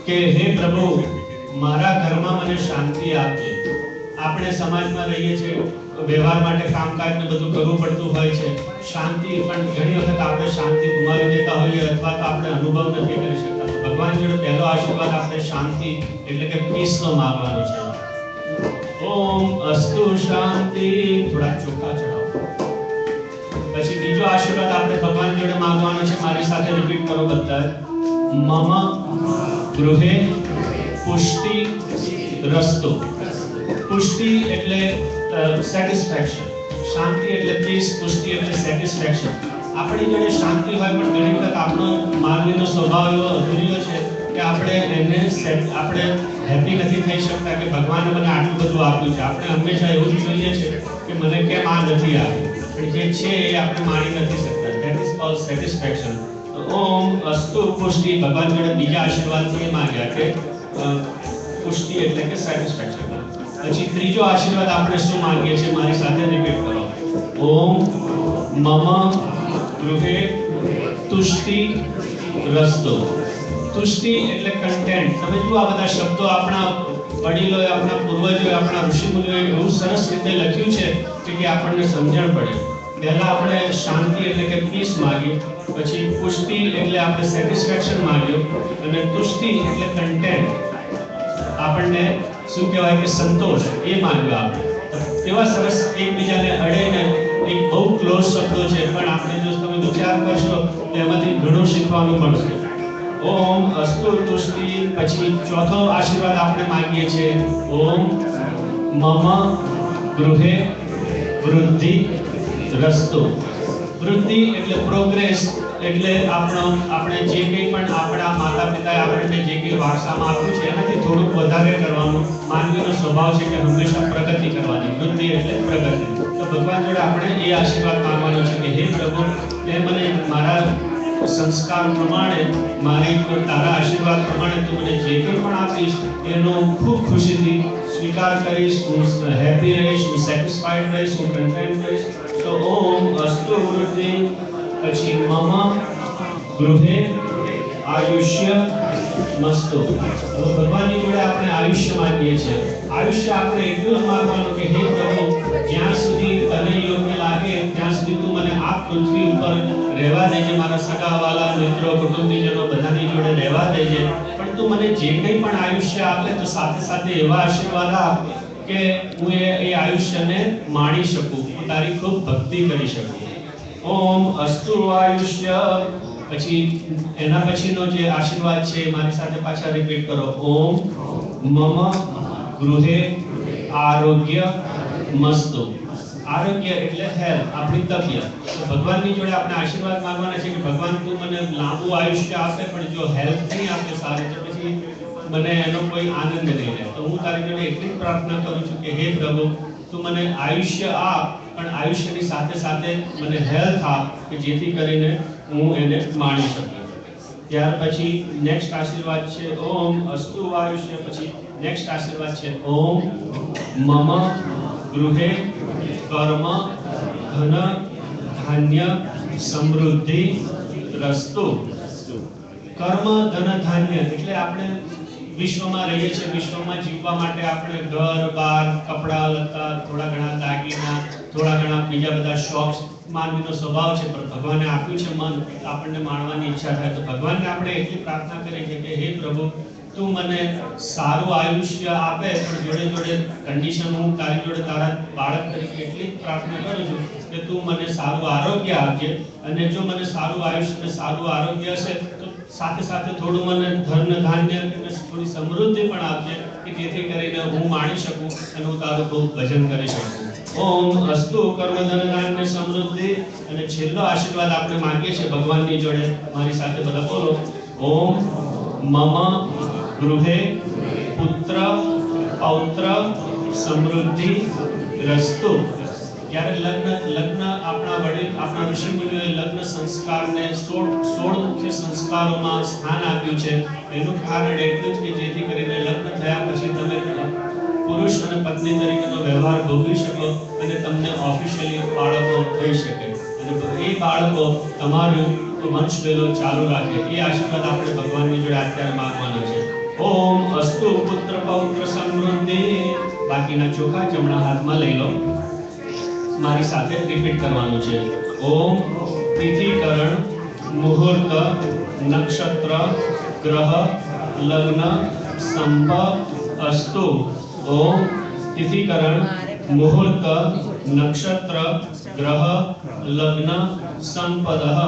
કે હે પ્રભુ મારા ઘરમાં મને શાંતિ આપજે. આપણે સમાજમાં રહીએ છીએ, વ્યવહાર માટે કામકાજ ને બધું કરવું પડતું હોય છે. શાંતિ પણ ઘણી વખત આપણે શાંતિ ગુમાવી દેતા હોઈએ અથવા તો આપણે અનુભવ નથી કરી શકતા. ભગવાન જોડે પહેલો આશીર્વાદ આપણે શાંતિ એટલે કે પીસ નો માંગવાનો છે. ઓમ અસ્તુ શાંતિ. થોડા ચોખા ચડાવો. પછી બીજો આશીર્વાદ આપણે ભગવાન જોડે માંગવાનો છે. મારી સાથે રિપીટ કરો બધા. મમ ગૃહે પુષ્ટિ રસ્તુ. પુષ્ટિ એટલે સેટિસ્ફેક્શન, શાંતિ એટલે પીસ, પુષ્ટિ એટલે સેટિસ્ફેક્શન. આપણી જોડે શાંતિ હોય પણ ઘણી વખત આપણો માનવીનો સ્વભાવ એવો અધૂરિયો છે કે આપણે હેપી નથી થઈ શકતા કે ભગવાને મને આટલું બધું આપ્યું છે. આપણે હંમેશા એવું જ જોઈએ છે કે મને કેમ આ નથી આપ્યું, પણ જે છે એ આપણે માણી નથી શકતા. That is called satisfaction. ઓમ અસ્તુ પુષ્ટિ. ભગવાન જોડે બીજા આશીર્વાદથી માંગ્યા કે પુષ્ટિ એટલે કે સેટિસ્ફેક્શન. પછી ત્રીજો આશીર્વાદ આપણે શું માંગીએ છીએ મારી સાથે રિપીટ કરો. ઓમ મમ ગૃહે તુષ્ટિ રસ્તુ. તુષ્ટિ એટલે કન્ટેન્ટ. તમે જુઓ આ બધા શબ્દો આપણા વડીલોએ, આપણા પૂર્વજોએ, આપણા ઋષિમુનિઓએ બહુ સરસ રીતે લખ્યું છે કે આપણને સમજણ પડે. પહેલા આપણે શાંતિ એટલે કે પીસ માંગી, પછી પુષ્ટિ એટલે આપણે સેટિસ્ફેક્શન માંગ્યું, અને તુષ્ટિ એટલે કન્ટેન્ટ, આપણને શું કહેવાય કે સંતોષ, એ માંગ્યો આપણે. એવા સરસ એકબીજાને અડેને એક બહુ ક્લોઝ શબ્દો છે, પણ આપણે જો તમે વિચાર કરશો તો એમાંથી ઘણું શીખવાનું મળશે. ઓમ અસ્તુ તુષ્ટિ. પછી ચોથો આશીર્વાદ આપણે માંગીએ છીએ. ઓમ મમ ગૃહે વૃદ્ધિ રસ્તુ. વૃદ્ધિ એટલે પ્રોગ્રેસ, એટલે આપણે જે કંઈ પણ આપણા માતા પિતાએ આપણને જે કંઈ વારસામાં આપ્યું છે એનાથી થોડુંક વધારે કરવાનું. માનવીનો સ્વભાવ છે કે હંમેશા પ્રગતિ કરવાની. વૃદ્ધિ એટલે પ્રગતિ. તો ભગવાન જોડે આપણે એ આશીર્વાદ માંગવાનો છે કે હે પ્રભુ, તે મને મારા સંસ્કાર પ્રમાણે, મારી તારા આશીર્વાદ પ્રમાણે તું મને જે કંઈ પણ આપીશ એનો ખૂબ ખુશીથી સ્વીકાર કરીશ. હું હેપી રહીશ, હું સેટિસ્ફાઈડ રહીશ, હું કન્ટેન્ટ રહીશ. તો ઓમ અસ્તુ વૃદ્ધિ. પછી મમ ગૃહે આયુષ્ય મસ્તુ. ભગવાનની જોડે આપણે આયુષ્ય માંગીએ છીએ. આયુષ્ય આપણે એટલું જ માંગવાનું કે હે પ્રભુ, જ્યાં સુધી તને યોગ્ય લાગે ત્યાં સુધી તું મને આ પૃથ્વી ઉપર રહેવા દેજે. મારા સગાવાલા, મિત્રો, કુટુંબીજનો બધાની જોડે રહેવા દેજે. પણ તું મને જે કંઈ પણ આયુષ્ય આપે તો સાથે સાથે એવા આશીર્વાદ આપ કે હું એ આયુષ્યને માણી શકું, હું તારી ખૂબ ભક્તિ કરી શકું. ઓમ અસ્તુ આયુષ્ય. પછી એના પછીનો જે આશીર્વાદ છે મારી સાથે પાછા રિપીટ કરો. ઓમ મમ ગૃહે આરોગ્ય મસ્તુ. આરોગ્ય એટલે હેલ્થ, આપણી તબિયત. તો ભગવાનની જોડે આપણે આશીર્વાદ માંગવાના છે કે ભગવાન તું મને લાંબુ આયુષ્ય આપે, પણ જો હેલ્થ નહીં આપે સારી, તો પછી મને એનો કોઈ આનંદ નહીં રહે. તો હું તારી જોડે એટલી પ્રાર્થના કરું છું કે હે પ્રભુ, તું મને આયુષ્ય આપ, પણ આયુષ્યની સાથે સાથે મને હેલ્થ આપ કે જેથી કરીને હું એને માણી શકું. ત્યાર પછી નેક્સ્ટ આશીર્વાદ છે ઓમ અસ્તુ આયુષ્ય. પછી નેક્સ્ટ આશીર્વાદ છે ઓમ મમ ગૃહે કર્મ ધન ધાન્ય સમૃદ્ધિ રસ્તુ. કર્મ ધન ધાન્ય એટલે આપણે વિશ્વમાં રહીએ છીએ. વિશ્વમાં જીવવા માટે આપણે ઘર બાર, કપડા લત્તા, થોડા ઘણા દાગીના, થોડા ઘણા બીજા બધા શોખ માનવીનો સ્વભાવ છે, પણ ભગવાને આપ્યું છે મન, આપણને માણવાની ઈચ્છા થાય તો ભગવાનને આપણે એટલી પ્રાર્થના કરીએ છીએ કે હે પ્રભુ, તું મને સારું આયુષ્ય આપે, પણ જોડે જોડે કન્ડિશન હું તારી જોડે તારા બાળક તરીકે એટલી જ પ્રાર્થના કરું છું કે તું મને સારું આરોગ્ય આપજે, અને જો મને સારું આયુષ્ય અને સારું આરોગ્ય હશે તો સાથે સાથે થોડું મને ધન ધાન્ય અને થોડી સમૃદ્ધિ પણ આપજે, કે જેથી કરીને હું માણી શકું અને હું તારું ખૂબ ભજન કરી શકું. ઓમ અસ્તુ કર્મ ધન ધાન્ય સમૃદ્ધિ. અને છેલ્લો આશીર્વાદ આપણે માંગીએ છીએ ભગવાનની જોડે, મારી સાથે બધા બોલો. ઓમ મમ ગૃહે પુત્ર પૌત્ર સમૃદ્ધિ રસ્તુ. જ્યારે લગ્ન આપણા વડીલ આપણા ઋષિમુનિઓએ લગ્ન સંસ્કારને 16 મુખ્ય સંસ્કારોમાં સ્થાન આપ્યું છે. એનું કારણ એટલું જ કે જેથી કરીને લગ્ન થયા પછી તમે પુરુષ અને પત્ની તરીકેનો વ્યવહાર ભોગવી શકો અને તમને ઓફિશિયલી બાળકો થઈ શકે, અને એ બાળકો તમારું વંશવેલો ચાલુ રાખે. એ આશીર્વાદ આપણે ભગવાનની જોડે અત્યારે માંગવાનો છે. ઓમ અસ્તુ પુત્ર પૌત્ર સમૃદ્ધિ. બાકીના ચોખા જમણા હાથમાં લઈ લો, મારી સાથે રિપીટ કરવાનું છે. ઓમ તિથિકરણ મુહૂર્ત નક્ષત્ર ગ્રહ લગ્ન સંપ અસ્તુ. ઓમ તિથિકરણ મુહૂર્ત નક્ષત્ર ગ્રહ લગ્ન સંપદઃ.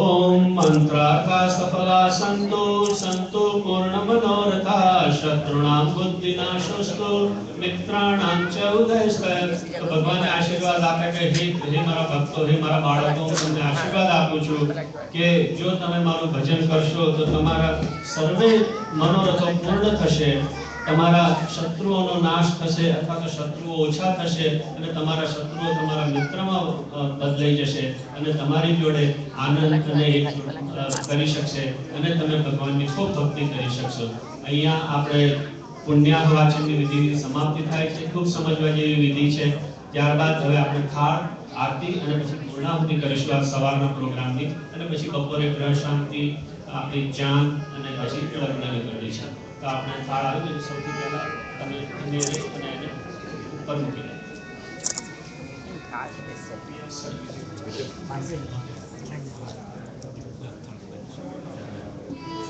ઓમ મંત્રાર્થા સફલા સંતો સંતો પૂર્ણ મનોરથા. શત્રુણામ બુદ્ધિનાશોસ્તુ મિત્રાણામ ચ ઉદયસ્તય. તો ભગવાન આશીર્વાદ આપે કે હે મારા ભક્તો, હે મારા બાળકો, હું તમને આશીર્વાદ આપું છું કે જો તમે મારું ભજન કરશો તો તમારા સર્વે મનોરથો પૂર્ણ થશે, તમારા શત્રુઓનો નાશ થશે અથવા તો શત્રુઓ ઓછા થશે, અને તમારા શત્રુઓ તમારા મિત્રમાં બદલાઈ જશે, અને તમારી જોડે આનંદ અને કરી શકશે, અને તમે ભગવાનની ખૂબ ભક્તિ કરી શકશો. અહીંયા આપણે પુણ્યાહવાચનની વિધિની સમાપ્તિ થાય છે. ખૂબ સમજવા જેવી વિધિ છે. ત્યારબાદ હવે આપણે થાળ આરતી અને પછી પૂર્ણાહુતિ કરીશું આ સવારના પ્રોગ્રામની, અને પછી બપોરે ગ્રહ શાંતિ, આપણી ચાંદ અને પછી લગ્નની ગઢી છે. તો આપણે થાળ આવી ગઈ. સૌથી પહેલા તમે એને ઉપર મૂકી દો.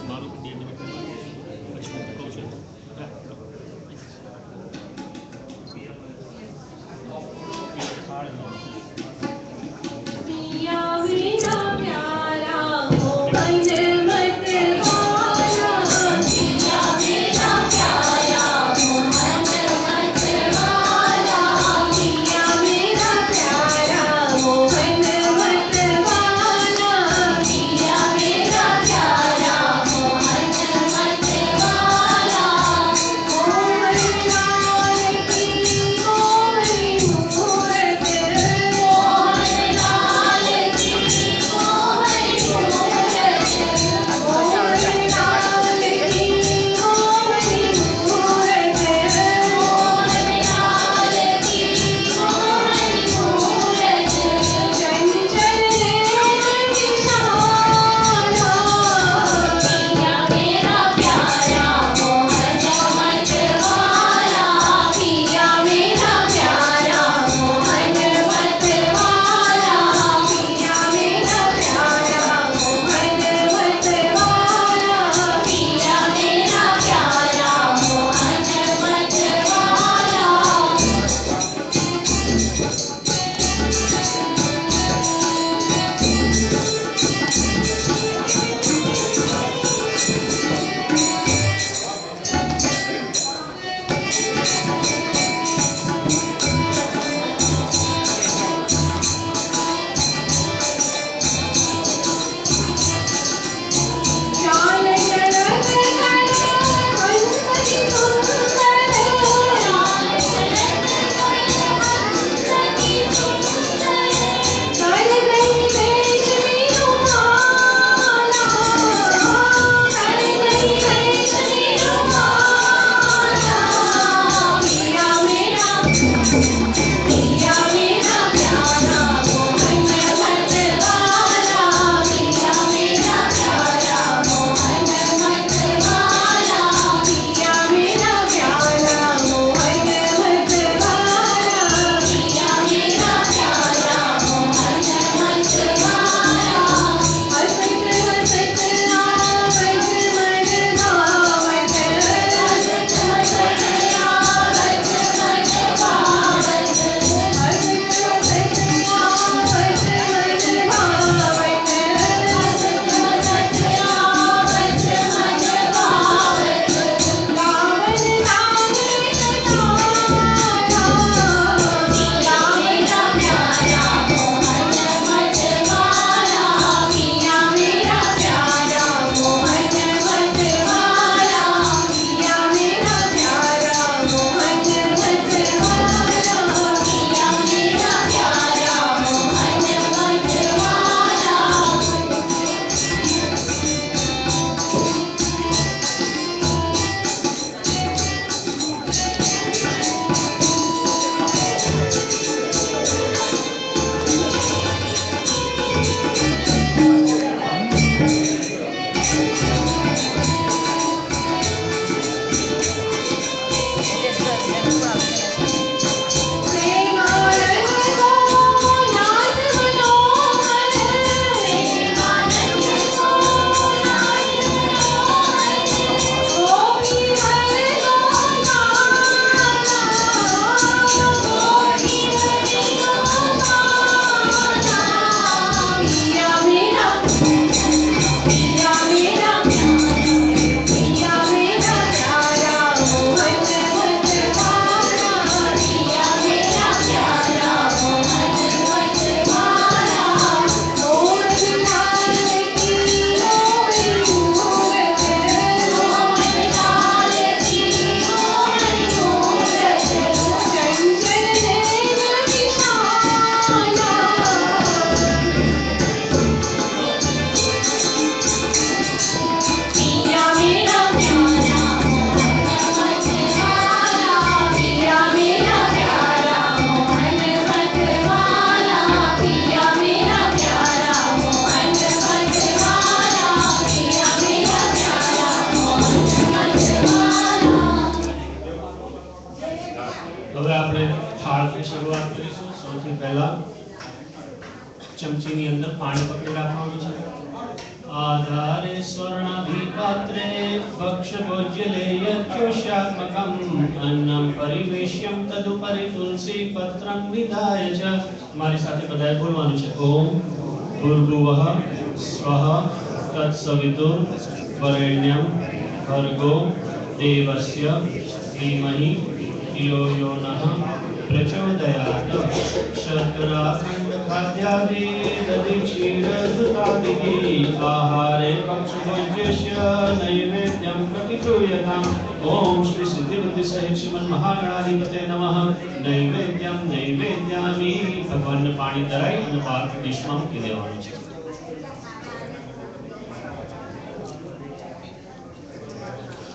મારું 2 મિનિટ પછી કહું છું. Oh ચમચીની અંદર પાણી પકડી રાખવાનું છે. आधारे स्वर्णाभिपात्रे भक्ष्यभोज्यलेयच्योष्यात्मकम् अन्नं परिवेश्यं तदुपरि तुलसी पत्रं विधाय च. हमारी साथे बधाए बोलવાનું છે. ओम भूर्भुवः स्वः तत्सवितुर् वरेण्यं भर्गो देवस्य धीमहि धियो यो नः प्रचोदयात्. शर्कराखण्ड खाद्यादि दधिक्षीरघृतादिः आहारे पक्षभोज्यस्य नैवेद्यं प्रतिपूयताम्. ओम श्री सिद्धिबुद्धि सहित श्रीमन महागणाधिपते नमः. नैवेद्यम नैवेद्यामी. ભગવાનને પાણી ધરાઈ અને બહાર ડિશમાં મૂકી દેવાનું છે.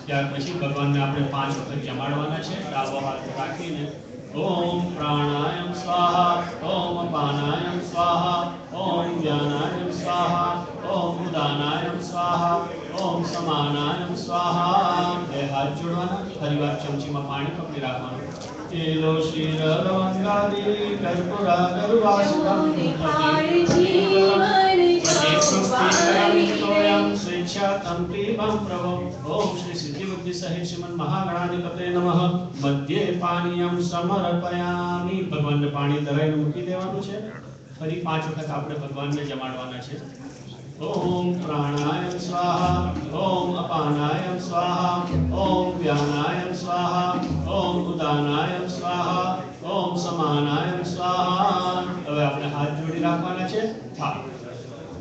ત્યાર પછી ભગવાનને આપણે 5 વખત જમાડવાના છે. ડાબો હાથ રાખીને ओम प्राणायाम स्वाहा, ओम अपानायाम स्वाहा, ओम व्यानायाम स्वाहा, ओम उदानायाम स्वाहा, ओम समानायाम स्वाहा. બે હાથ જોડવાના. ફરીવાર ચમચીમાં પાણી પકડી રાખવાનું. તેલો શિર લવંગાદિ કર્પૂરા ગરુવાસુદમ स्वेच्छातं पीबं प्रभो. ओम श्री सिद्धिबुद्धि सहित श्रीमन महागणाधिपते नमः. मध्य पानीयं समर्पयामि. भगवानને પાણી ધરાઈને મૂકી દેવાનું છે. ફરી 5 વખત આપણે ભગવાનને જમાડવાના છે. ओम प्राणायाम स्वाहा, ओम अपानायाम स्वाहा, ओम व्यानायाम स्वाहा, ओम उदानायाम स्वाहा, ओम समानायाम स्वाहा. હવે આપણે હાથ જોડી રાખવાના છે. હા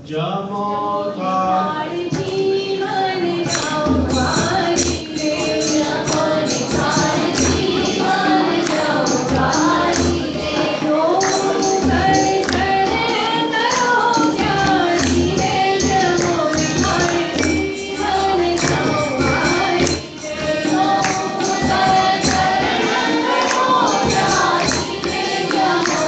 जमो थारी जीवन सौभाग्य रे. जमो थारी जीवन सौभाग्य रे. रो कर करो ज्ञानी रे. जमो थारी जीवन सौभाग्य रे. रो कर करो ज्ञानी रे. जमो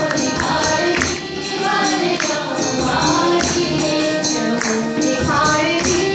थारी जीवन सौभाग्य रे.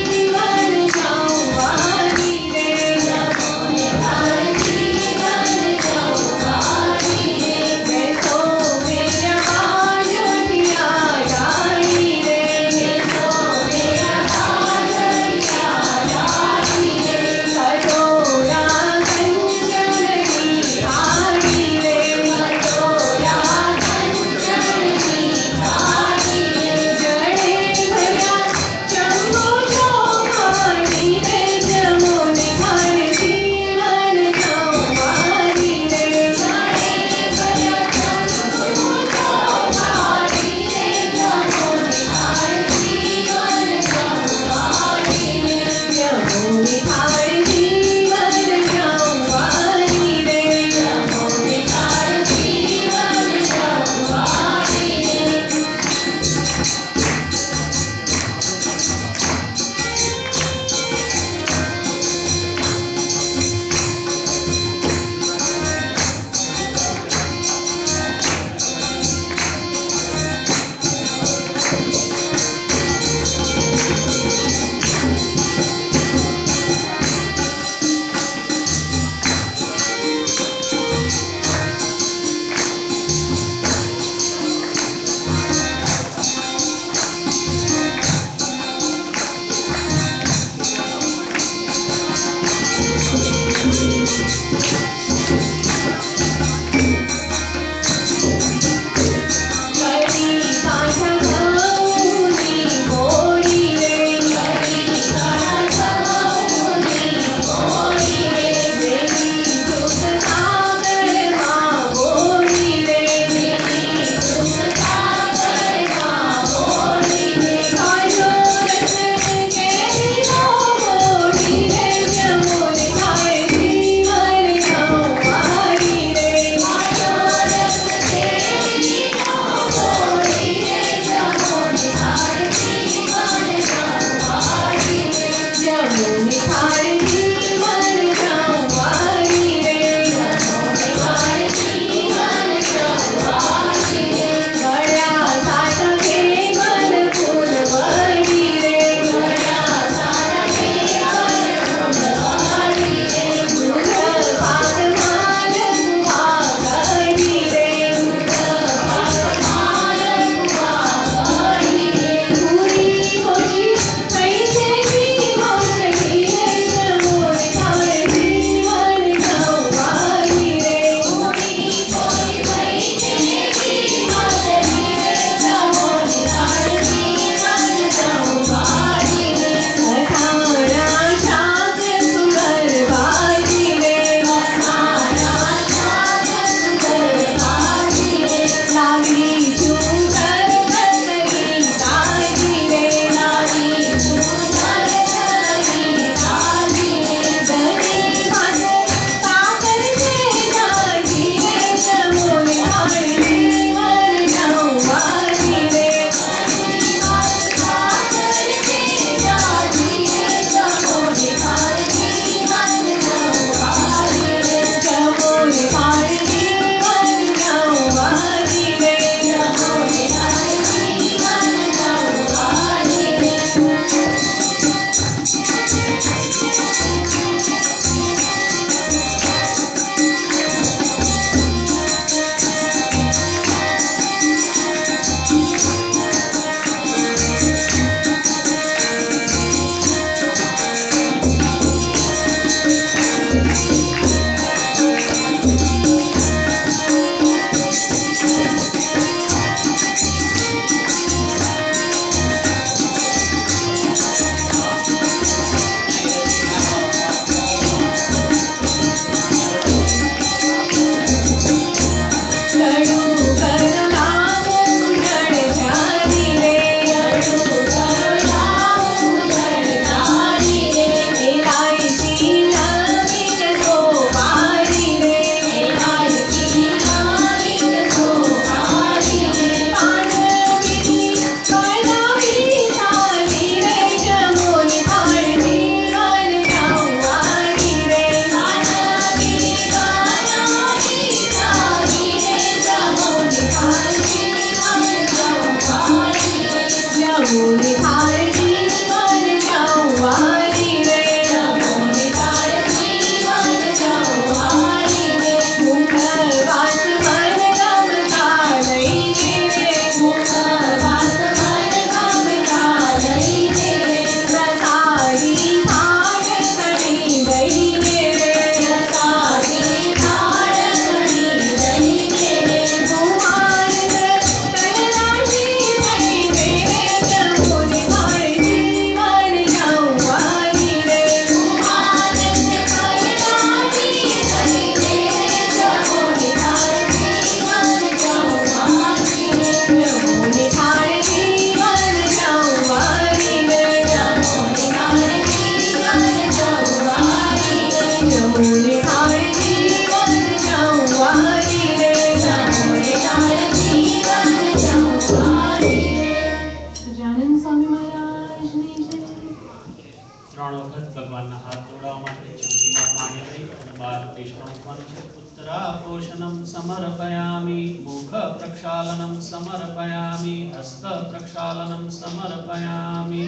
उत्तरापोषणं समर्पयामि, मुख प्रक्षालनं समर्पयामि, हस्त प्रक्षालनं समर्पयामि।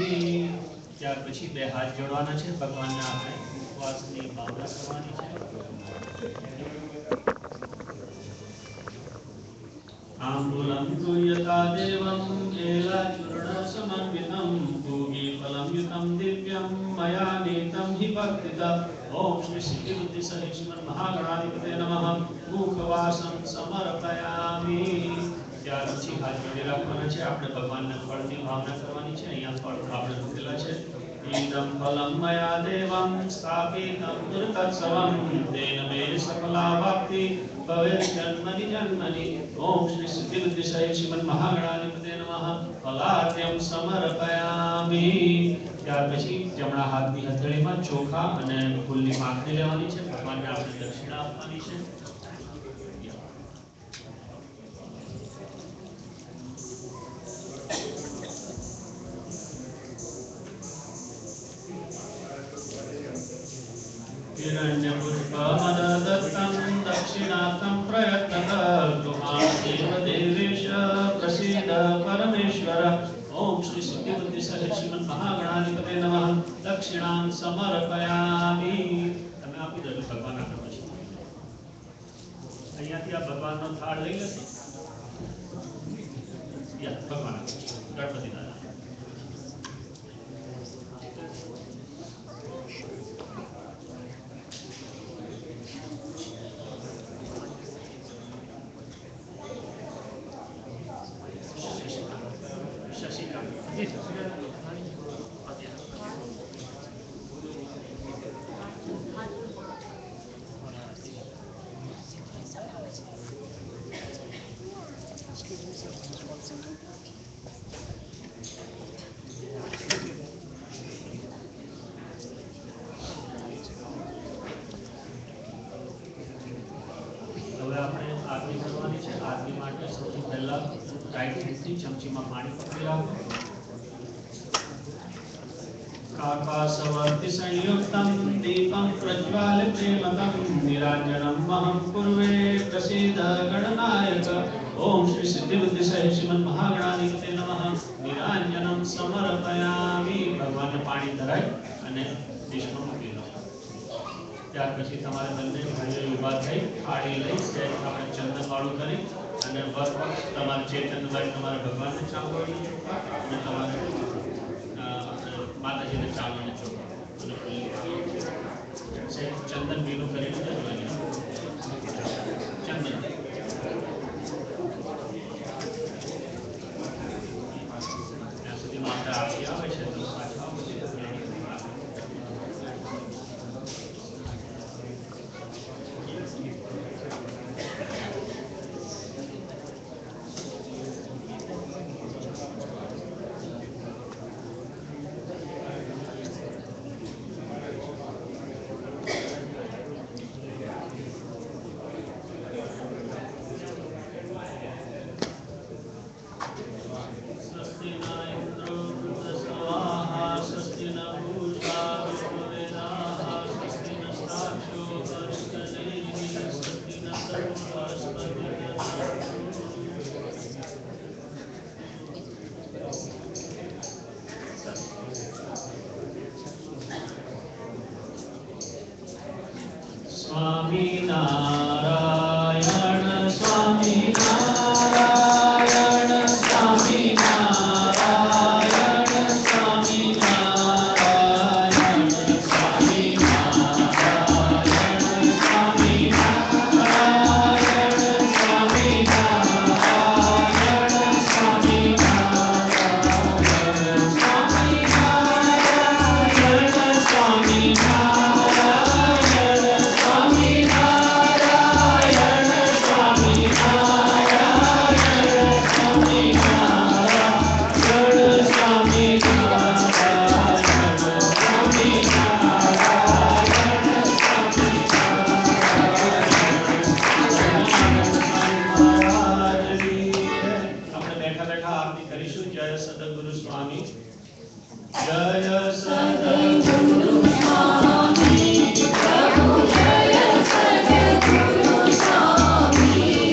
ત્યાર પછી બે હાથ જોડવાના છે, ભગવાનને આપણે ઉપવાસની ભાવના કરવાની છે। आम्बूलं पूयता देवं केलाचूर्णसमन्वितं पूगीफलं युतं दिव्यं मया नीतं हि भक्तिता। ओम श्री सिद्धिबुद्धिसहित श्रीमन्महागणाधिपतये नमः। मुखवासं समर्पयामि। ત્યાર પછી હાથ જોડી રાખવાના છે, આપણે ભગવાનને ફળની ભાવના કરવાની છે। અહીંયા ફળ આપણે મૂકેલા છે। ईदं फलं मया देवं स्थापितं दुर्गत्सवं तेन मे सफलावाप्ति भवेत् जन्मनि जन्मनि। ओम श्री सिद्धिबुद्धिसहित श्रीमन्महागणाधिपतये नमः। फलाद्यं समर्पयामि। ત્યાર પછી જમણા હાથની હથેળીમાં ચોખા અને ફૂલની પાંખડી લેવાની છે, ભગવાનને આપણે દક્ષિણા આપવાની છે। हिरण्यपुष्पमदत्तं दक्षिणार्थं प्रयत्नतः गृहादेव देवेश प्रसीद परमेश्वर। ओम श्री सिद्धिबुद्धिसहित श्रीमन्महागणाधिपतये नमः। दक्षिणां समर्पयामि। તમે આપી દેજો ભગવાન આગળ પછી અહીંયાથી આ ભગવાનનો થાળ લઈ લેશો। યા ભગવાન ગણપતિ દાદા चमचीમાં પાણી પકડી રાખો। काकासवर्ति संयुक्तं दीपं प्रज्वाल्य प्रेमकं निराञ्जनं महं कुर्वे प्रसीद गणनायक। ओम श्री सिद्धिबुद्धिसहित श्रीमन्महागणाधिपतये नमः। निराञ्जनं समर्पयामि। भगवानને પાણી ધરાય અને ડીશમાં મૂકી દો। ત્યાર પછી તમારે બંને ભાઈઓ ઊભા થઈ થાળી લઈ સ્ટેજ આપણે ચંદનવાળું કરી અને વરપક્ષ તમારે ચેતનભાઈ તમારે ભગવાનને ચાવવાનું ચોખા અને તમારે માતાજીને ચાવવાનું ચોખા અને ચંદન ભીનું કરીને ચંદન ત્યાં સુધીમાં આપણે આરતી આવે છે તો પાછા આવો છે। પહેલા આરતી કરીશું. જય સદગુરુ સ્વામી, જય સદગુરુ સ્વામી, પ્રભુ જય સદગુરુ સ્વામી,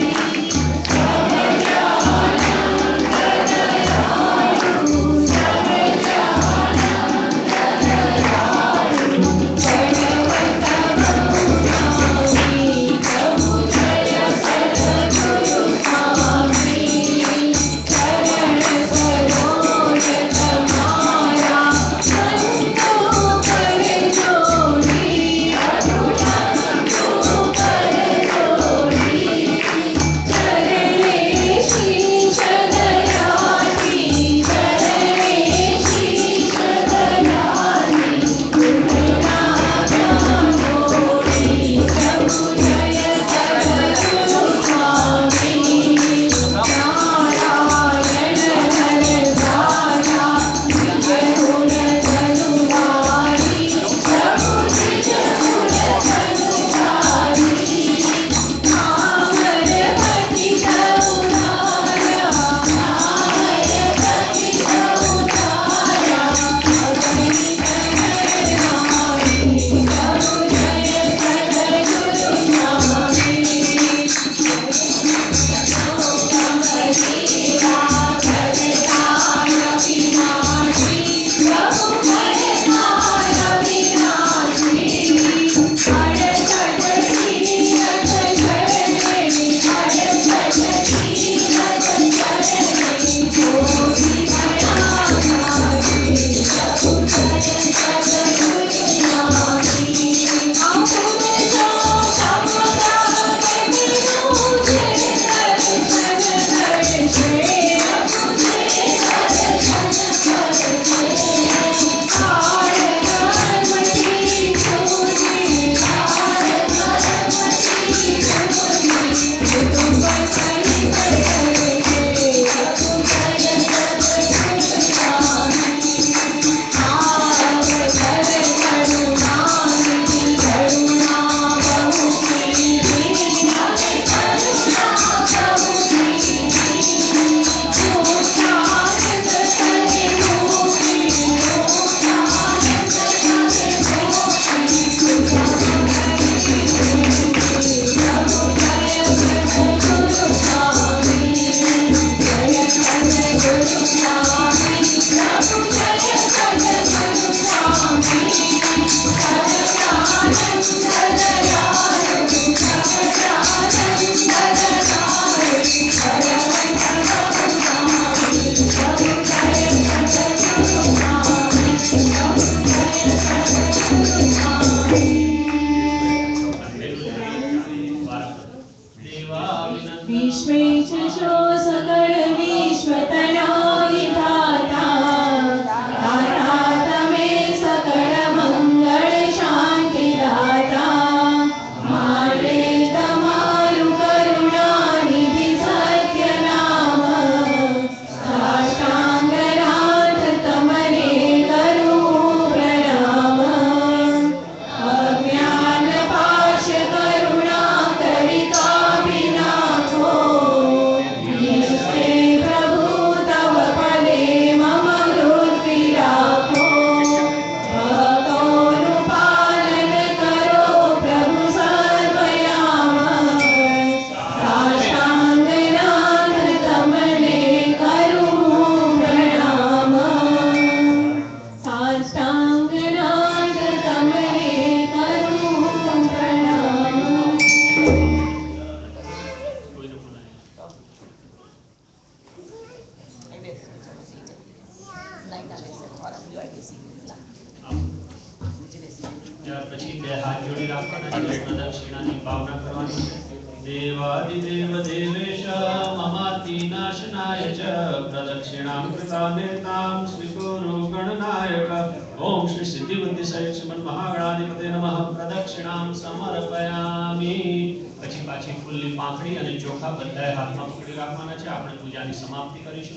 समाप्ति करीशु।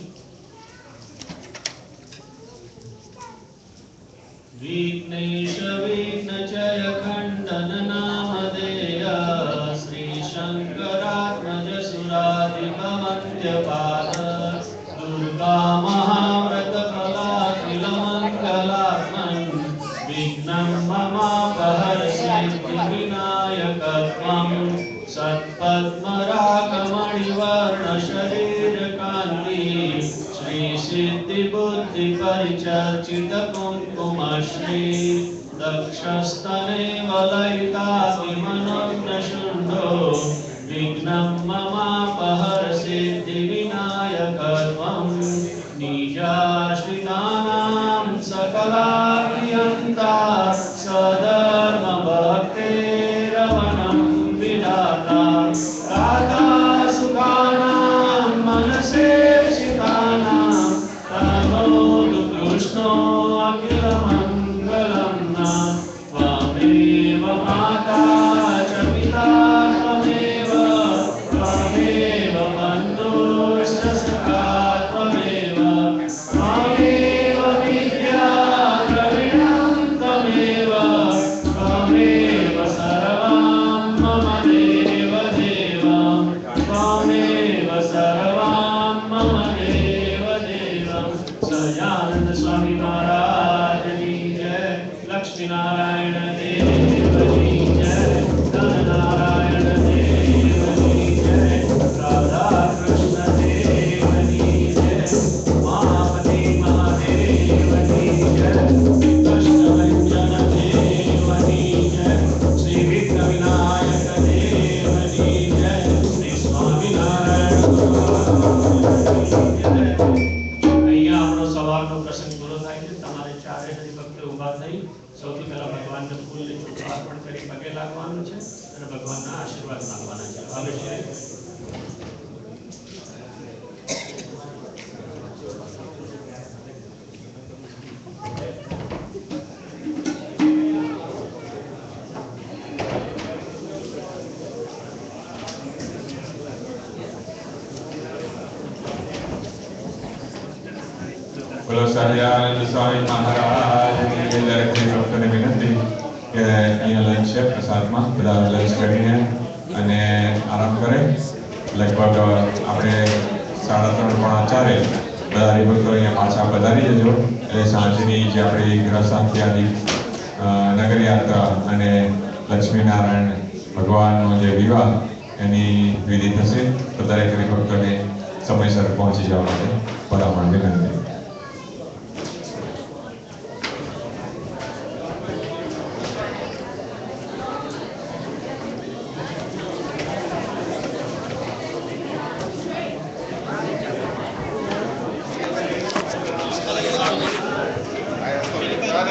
विघ्नेश विघ्नचय खंडन नामधेय श्री शंकरात्मज सुराधिप मध्यपाद दुर्ग दुर्गामहाव्रतफलाखिलमङ्गलात्मन् विघ्नं ममापहर्षेद्धिविनायकत्वं सत्पद्मरागमणिवर्णशरीरकान्ति श्रीसिद्धिबुद्धिपरिचर्चितकुङ्कुमश्री दक्षस्तने वलयिताभिमनोग्नशुण्डो विघ्नं ममापहर्षेद्धिविनायकत्वं निजाश्रितानां सकलाभियन्ता सधर्मभक्तेरवनं विधाता दाता सुखानां मनसेक्षितानां तनोतु कृष्णो अखिलमङ्गलं त्वमेव माता च पिता त्वमेव त्वमेव बन्धुश्च सखा त्वमेव त्वमेव विद्या द्रविणं त्वमेव त्वमेव सर्वं मम देव देव त्वमेव सर्वं मम देव देव। सजानंद स्वामी महाराज की जय। लक्ष्मी नारायण देव की जय। धन नारायण देव की जय। राधा कृष्ण देव की जय। महापति महादेव की जय। कृष्ण व्यंजन देव की जय। श्री विघ्न विनायक देव की जय। श्री स्वामी नारायण की जय। અહીંયા આપણો સવારનો પ્રસંગ પૂરો થાય છે। તમારે ચારે હરિભક્તો ઊભા થઈ સૌથી પહેલા ભગવાનને ફૂલની ચોખા અર્પણ કરી પગે લાગવાનું છે અને ભગવાનના આશીર્વાદ માંગવાના છે। હવે છે બોલો સહજાનંદ સ્વામી મહારાજ ની દરેક ભક્તોને વિનંતી કે અહીંયા લંચ છે પ્રસાદમાં બધા લંચ કરીને અને આરામ કરે। લગભગ આપણે 3:30-4 બધા હરિભક્તો અહીંયા પાછા પધારી જજો। એટલે સાંજની જે આપણી ગ્રહ શાંતિ આદિ નગર યાત્રા અને લક્ષ્મીનારાયણ ભગવાનનો જે વિવાહ એની વિધિ થશે। તો દરેક હરિભક્તોને સમયસર પહોંચી જવા માટે ભલામણ વિનંતી।